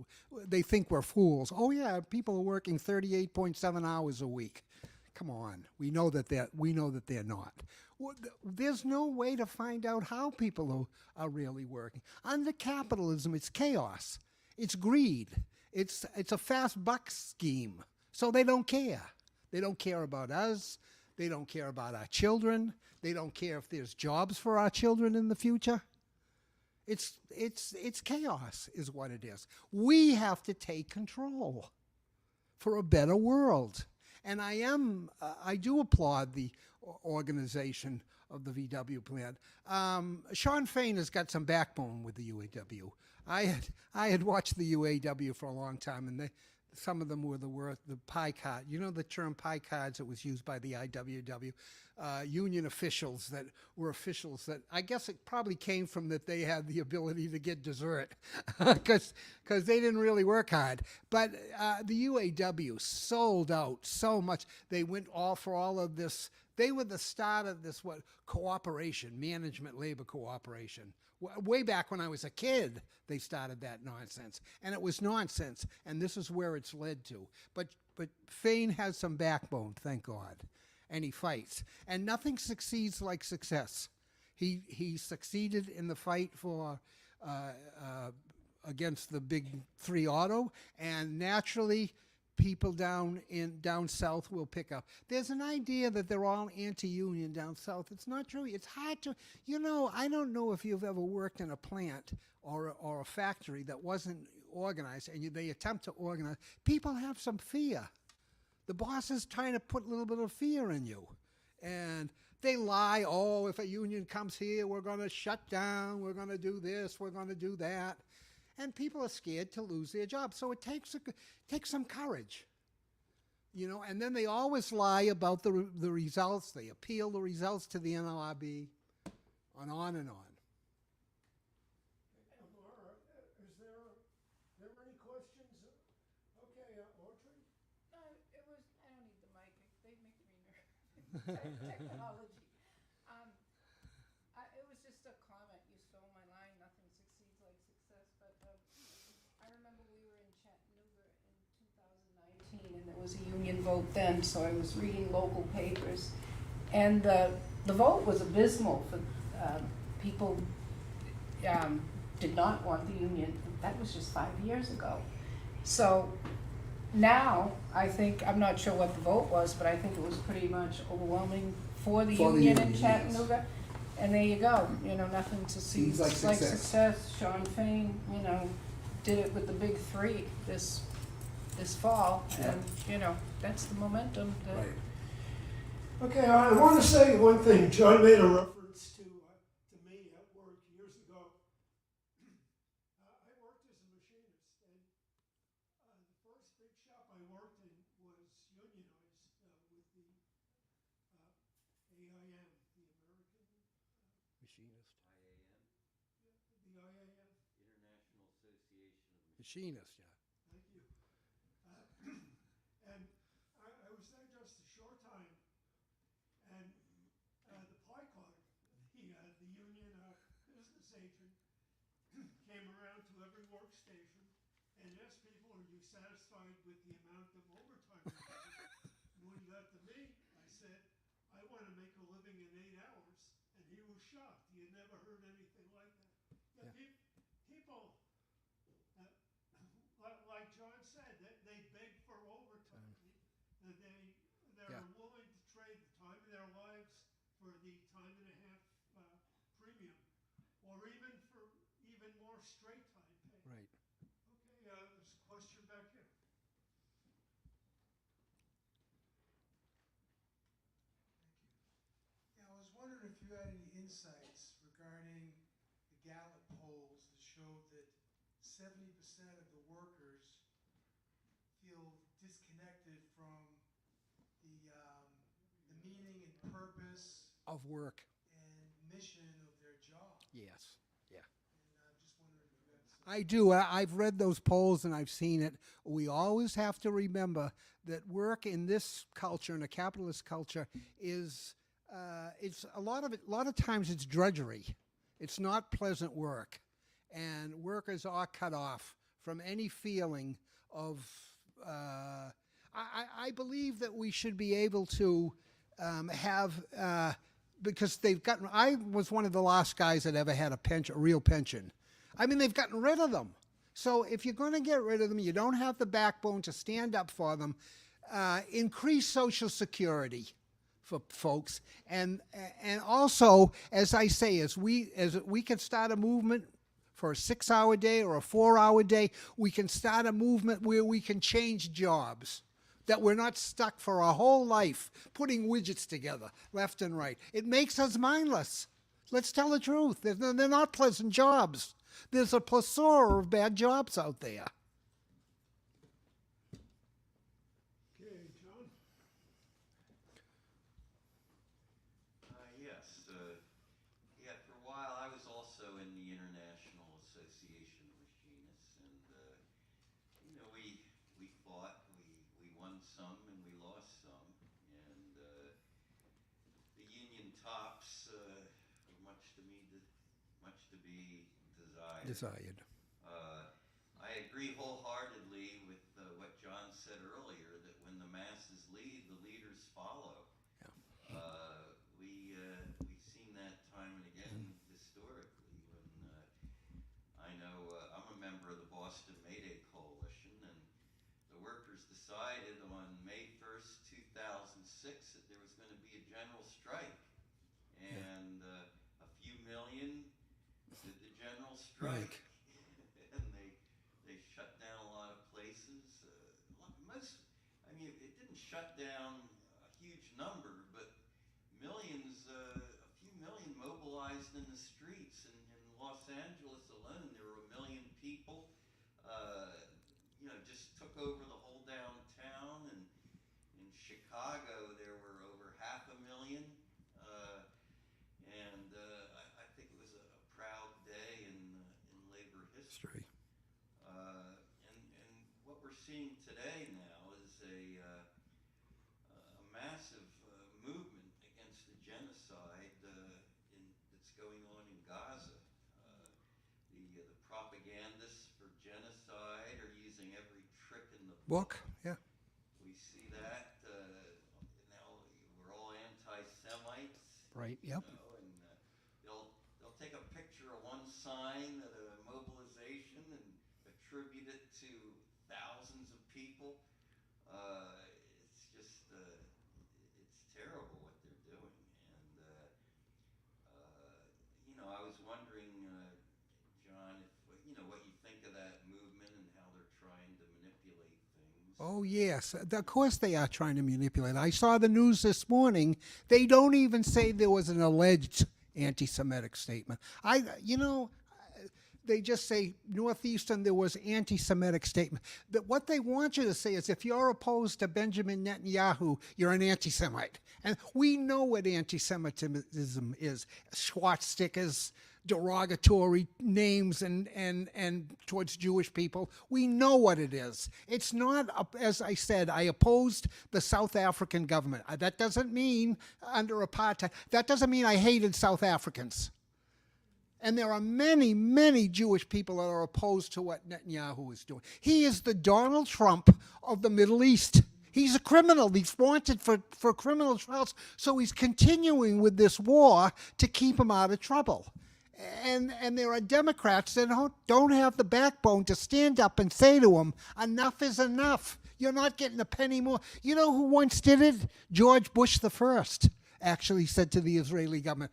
They think we're fools. Oh yeah, people are working 38.7 hours a week. Come on, we know that they're not. There's no way to find out how people are really working. Under capitalism, it's chaos. It's greed. It's a fast buck scheme. So they don't care. They don't care about us. They don't care about our children. They don't care if there's jobs for our children in the future. It's chaos is what it is. We have to take control for a better world. And I do applaud the organization of the VW plant. Sean Fain has got some backbone with the UAW. I had watched the UAW for a long time, and some of them were the pie card. You know the term pie cards that was used by the IWW? Union officials that were officials that I guess it probably came from that they had the ability to get dessert because they didn't really work hard. But the UAW sold out so much. They went for all of this. They were the start of this cooperation, management labor cooperation. Way back when I was a kid, they started that nonsense. And it was nonsense, and this is where it's led to. But Fain has some backbone, thank God. And he fights. And nothing succeeds like success. He succeeded in the fight for against the big three auto, and naturally people down south will pick up. There's an idea that they're all anti-union down south. It's not true. It's hard to, I don't know if you've ever worked in a plant or a factory that wasn't organized, and they attempt to organize. People have some fear. The boss is trying to put a little bit of fear in you. And they lie, oh, if a union comes here, we're going to shut down, we're going to do this, we're going to do that. And people are scared to lose their job. So it takes some courage. And then they always lie about the results. They appeal the results to the NLRB, on and on. Laura, is there any questions? Okay, Audrey? It was, I don't need the mic, they make me nervous. Technology. It was just a comment, you stole my line, nothing succeeds like success, but I remember we were in Chattanooga in 2019 and there was a union vote then, so I was reading local papers. And the vote was abysmal for people did not want the union. That was just 5 years ago. So now, I think, I'm not sure what the vote was, but I think it was pretty much overwhelming for the union in Chattanooga. Yes. And there you go, nothing succeeds like success. Sean Fain, did it with the big three this fall, yeah. And, that's the momentum. Right. Okay, I want to say one thing. John made a reference to me at work years ago. I worked as a machinist, and the first big shop I worked in was unionized with the AIM, the American Machinist. the IAM. International Association of Machinist, yeah. Thank you. And I was there just a short time, and the pie card, the union business agent came around to every workstation and asked people, are you satisfied with the amount of overtime you're getting? When he got to me, I said, I want to make a living in 8 hours. And he was shocked. He had never heard anything like that. Yeah. People, like John said, they beg for overtime. They're willing to trade the time of their lives for the time and a half premium, or even for even more straight time pay. Right. Okay, there's a question back here. Yeah, I was wondering if you had any insights regarding the Gallup polls that showed that 70% of the workers feel disconnected from the meaning and purpose Of work. and mission of their job. Yes. Yeah. And I'm just wondering if you had some I do. I've read those polls and I've seen it. We always have to remember that work in this culture, in a capitalist culture, is it's a lot of it. A lot of times it's drudgery. It's not pleasant work, and workers are cut off from any feeling of. I believe that we should be able to have. Because they've gotten, I was one of the last guys that ever had a pension, a real pension. I mean, they've gotten rid of them. So if you're going to get rid of them, you don't have the backbone to stand up for them. Increase Social Security for folks, and also, as I say, as we can start a movement for a 6-hour day or a 4-hour day, we can start a movement where we can change jobs. That we're not stuck for our whole life putting widgets together left and right. It makes us mindless. Let's tell the truth. They're not pleasant jobs. There's a plethora of bad jobs out there. Okay, John? Yes. Yeah, for a while I was also in the International Association of Machinists, and we fought. We won some and we lost some, and the union tops were much to be desired. Desired. I agree wholeheartedly with what John said earlier, that when the masses lead, the leaders follow. Yeah. We've seen that time and again historically. When I know I'm a member of the Boston Mayday Coalition, and the workers decided on May 1st, 2006, that there was going to be a general strike, and a few million did the general strike. Right. And they shut down a lot of places. I mean, it didn't shut down a huge number, but millions, a few million mobilized in the streets. And in Los Angeles alone, there were 1 million people. Just took over the whole downtown. And in Chicago, there were over 500,000. I think it was a proud day in labor history. And what we're seeing today now is a massive movement against the genocide that's going on in Gaza. The propagandists for genocide are using every trick in the book. Yeah. We see that now. We're all anti-Semites. Right. Yep. And they'll take a picture of one sign at a mobilization and attribute it to thousands of people. It's just it's terrible what they're doing. And I was wondering, John, if what you think of that movement and how they're trying to manipulate things. Oh, yes. Of course they are trying to manipulate. I saw the news this morning. They don't even say there was an alleged anti-Semitic statement. They just say Northeastern, there was anti-Semitic statement. But what they want you to say is if you're opposed to Benjamin Netanyahu, you're an anti-Semite. And we know what anti-Semitism is. Swastikas, derogatory names and towards Jewish people. We know what it is. It's not, as I said, I opposed the South African government. That doesn't mean under apartheid. That doesn't mean I hated South Africans. And there are many, many Jewish people that are opposed to what Netanyahu is doing. He is the Donald Trump of the Middle East. He's a criminal. He's wanted for criminal trials. So he's continuing with this war to keep him out of trouble. And there are Democrats that don't have the backbone to stand up and say to him, enough is enough. You're not getting a penny more. You know who once did it? George Bush the First actually said to the Israeli government,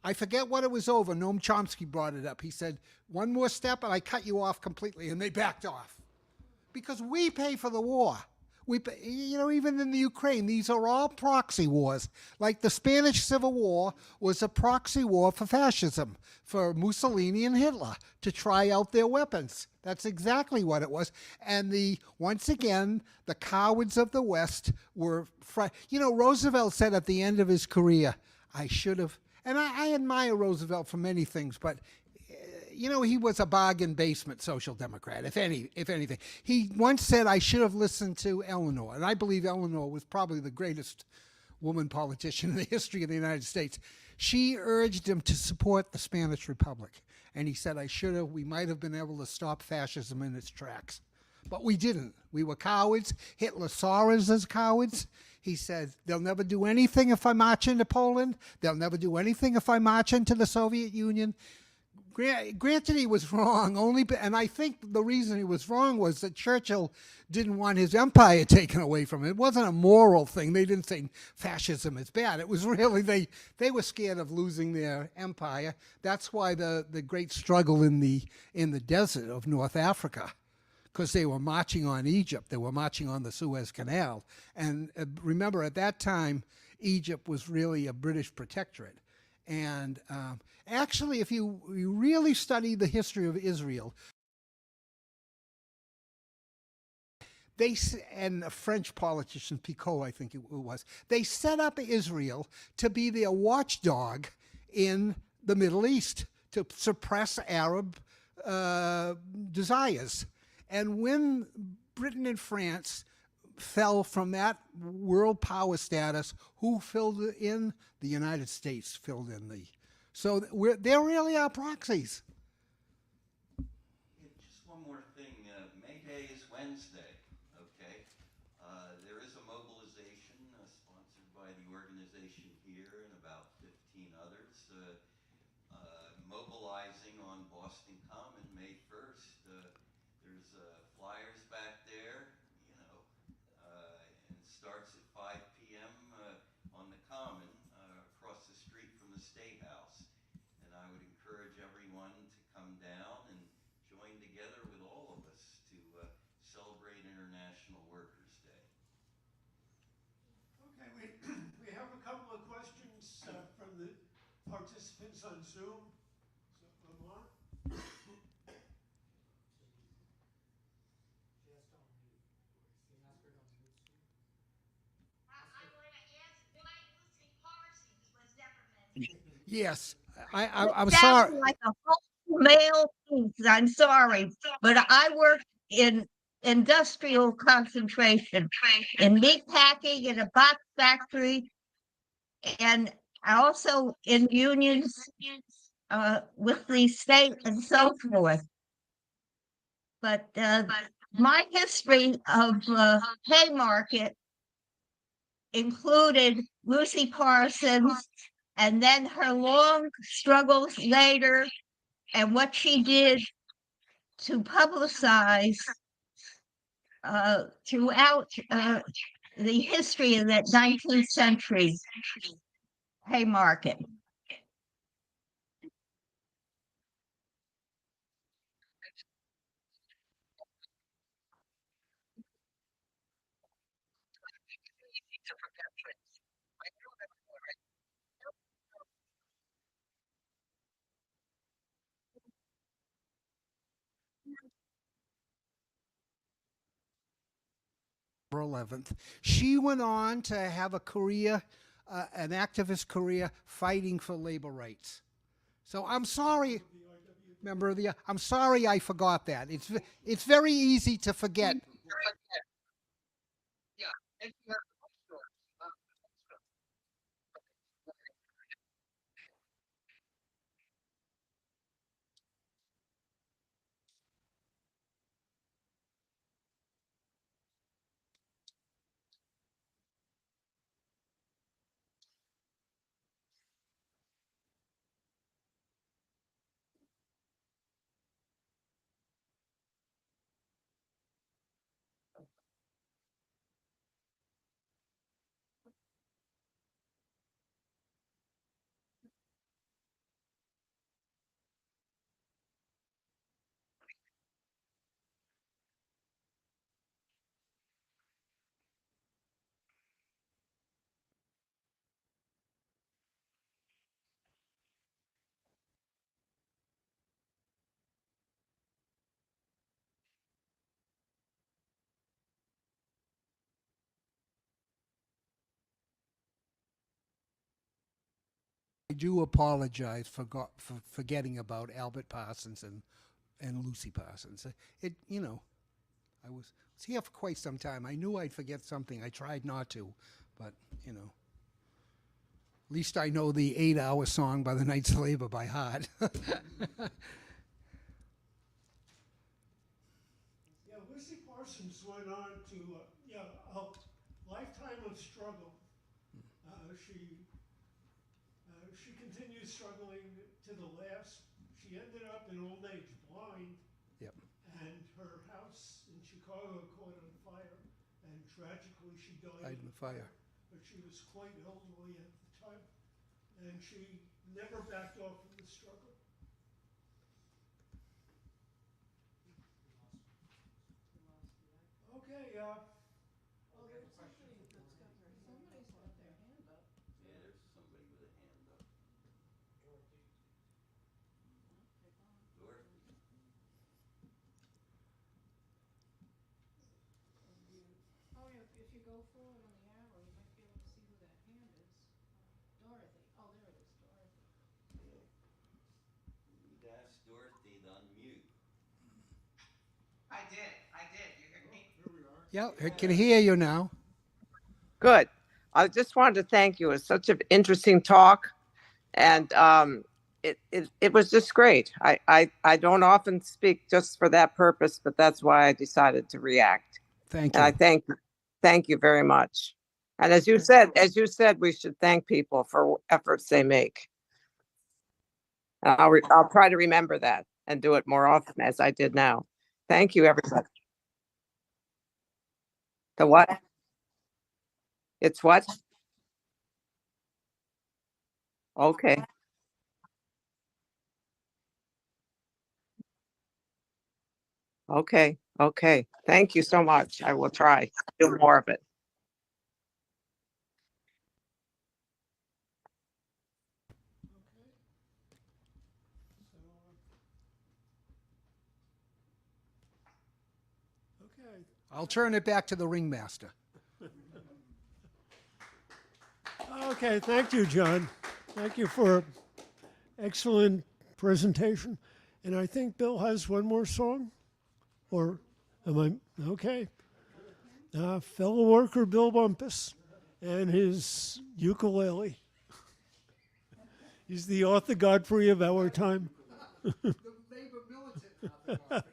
I forget what it was over. Noam Chomsky brought it up. He said, one more step and I cut you off completely. And they backed off. Because we pay for the war. We pay, even in the Ukraine, these are all proxy wars. Like the Spanish Civil War was a proxy war for fascism, for Mussolini and Hitler to try out their weapons. That's exactly what it was. And once again, the cowards of the West were... Roosevelt said at the end of his career, I should have... And I admire Roosevelt for many things, but, he was a bargain basement social democrat, if anything. He once said, I should have listened to Eleanor. And I believe Eleanor was probably the greatest woman politician in the history of the United States. She urged him to support the Spanish Republic. And he said, we might have been able to stop fascism in its tracks. But we didn't. We were cowards. Hitler saw us as cowards. He said, they'll never do anything if I march into Poland. They'll never do anything if I march into the Soviet Union. Granted, he was wrong, and I think the reason he was wrong was that Churchill didn't want his empire taken away from him. It wasn't a moral thing. They didn't think fascism is bad. It was really, they were scared of losing their empire. That's why the great struggle in the desert of North Africa, because they were marching on Egypt. They were marching on the Suez Canal. And remember, at that time, Egypt was really a British protectorate. And actually, if you really study the history of Israel, and a French politician, Picot, I think it was, they set up Israel to be their watchdog in the Middle East to suppress Arab desires. And when Britain and France fell from that world power status, who filled in? The United States filled in the. So they're really our proxies. Just one more thing. May Day is Wednesday, okay? There is a mobilization sponsored by the organization here and about 15 others mobilizing on Boston Common May 1st. There's flyers back there, and it starts at 5 p.m. On the Common across the street from the State House. And I would encourage everyone to come down and join together with all of us to celebrate International Workers' Day. Okay, we have a couple of questions from the participants on Zoom. So, Lamar? I want to ask why Lucy Parsons was never mentioned. Yes, I'm Sounds sorry. like a whole male piece. I'm sorry, but I worked in industrial concentration, in meat packing, in a box factory, and also in unions with the state and so forth. But my history of Haymarket included Lucy Parsons and then her long struggles later and what she did to publicize throughout the history of that 19th century Haymarket. November 11th. She went on to have a career, an activist career, fighting for labor rights. So I'm sorry, member of the. I'm sorry I forgot that. It's very easy to forget. I do apologize for forgetting about Albert Parsons and Lucy Parsons. I was here for quite some time. I knew I'd forget something. I tried not to, but at least I know the 8-hour song by the Knights of Labor by heart. Yeah, Lucy Parsons went on to, a lifetime of struggle. She continued struggling to the last. She ended up in old age blind. Yep. And her house in Chicago caught on fire, and tragically she died In the fire. But she was quite elderly at the time, and she never backed off from the struggle. Okay, Yeah, there's somebody with a hand up. Dorothy. Oh, yeah, if you go forward on the arrow, you might be able to see who that hand is. Dorothy. Oh, there it is, Dorothy. You need to ask Dorothy to unmute. I did. You hear me? Yeah, I can hear you now. Good. I just wanted to thank you. It was such an interesting talk, and it was just great. I don't often speak just for that purpose, but that's why I decided to react. Thank And I you. thank you very much. And as you said, we should thank people for efforts they make. And I'll try to remember that and do it more often as I did now. Thank you, everybody. The what? It's what? Okay. Okay. Thank you so much. I will try to do more of it. okay. I'll turn it back to the ringmaster. Okay, thank you, John. Thank you for excellent presentation. And I think Bill has one more song, or am I okay? Fellow worker Bill Bumpus and his ukulele. He's the Arthur Godfrey of our time. The labor militant.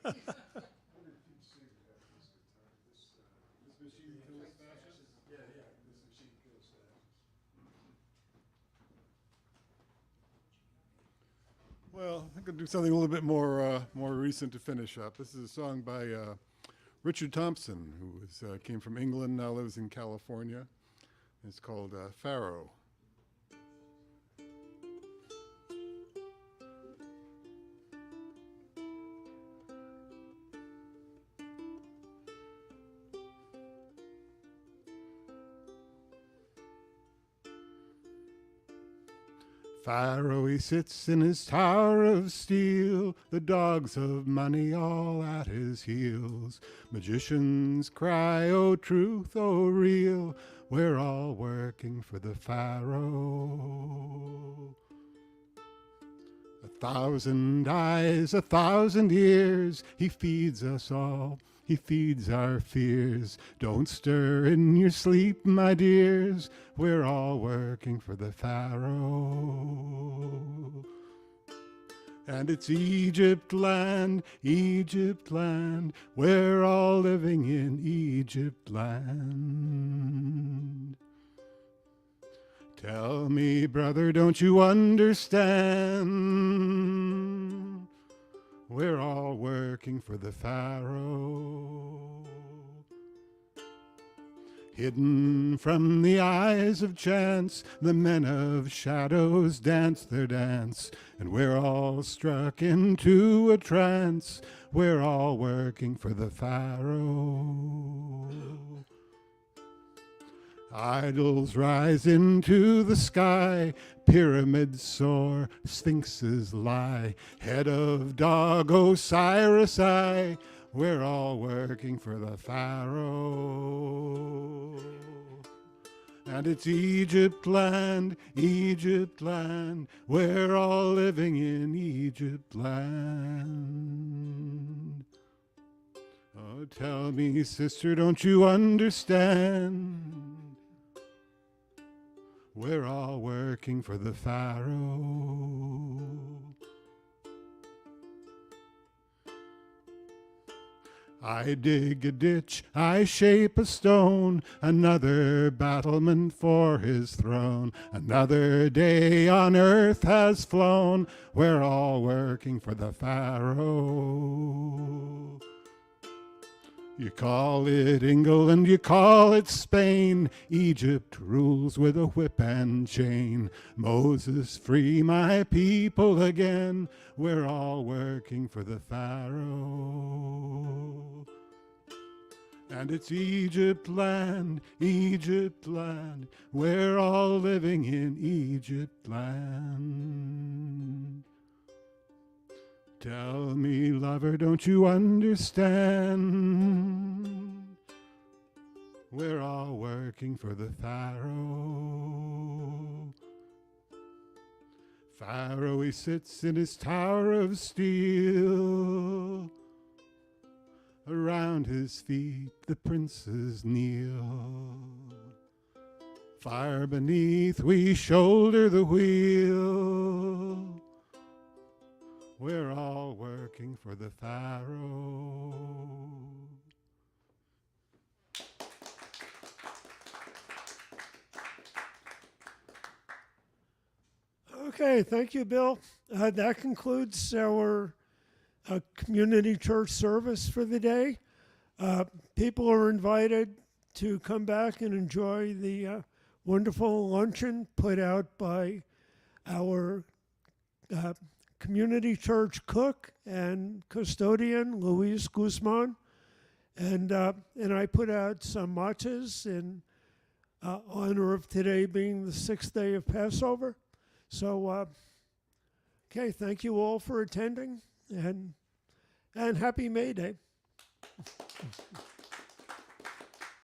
Well, I could do something a little bit more recent to finish up. This is a song by Richard Thompson, who came from England, now lives in California. It's called Pharaoh. Pharaoh, he sits in his tower of steel, the dogs of money all at his heels. Magicians cry, oh truth, oh real, we're all working for the Pharaoh. 1,000 eyes, 1,000 ears, he feeds us all. He feeds our fears. Don't stir in your sleep, my dears. We're all working for the Pharaoh. And it's Egypt land. We're all living in Egypt land. Tell me, brother, don't you understand? We're all working for the Pharaoh. Hidden from the eyes of chance, the men of shadows dance their dance, and we're all struck into a trance. We're all working for the Pharaoh. Idols rise into the sky, pyramids soar, sphinxes lie, head of dog Osiris I, we're all working for the Pharaoh. And it's Egypt land, we're all living in Egypt land. Oh, tell me, sister, don't you understand? We're all working for the Pharaoh. I dig a ditch, I shape a stone, another battlement for his throne. Another day on earth has flown, we're all working for the Pharaoh. You call it England, you call it Spain. Egypt rules with a whip and chain. Moses, free my people again. We're all working for the Pharaoh. And it's Egypt land, we're all living in Egypt land. Tell me, lover, don't you understand? We're all working for the Pharaoh. Pharaoh, he sits in his tower of steel. Around his feet the princes kneel. Fire beneath, we shoulder the wheel. We're all working for the Pharaoh. Okay, thank you, Bill. That concludes our community church service for the day. People are invited to come back and enjoy the wonderful luncheon put out by our community church cook and custodian, Luis Guzman. And I put out some matches in honor of today being the 6th day of Passover. So, okay, thank you all for attending, and happy May Day.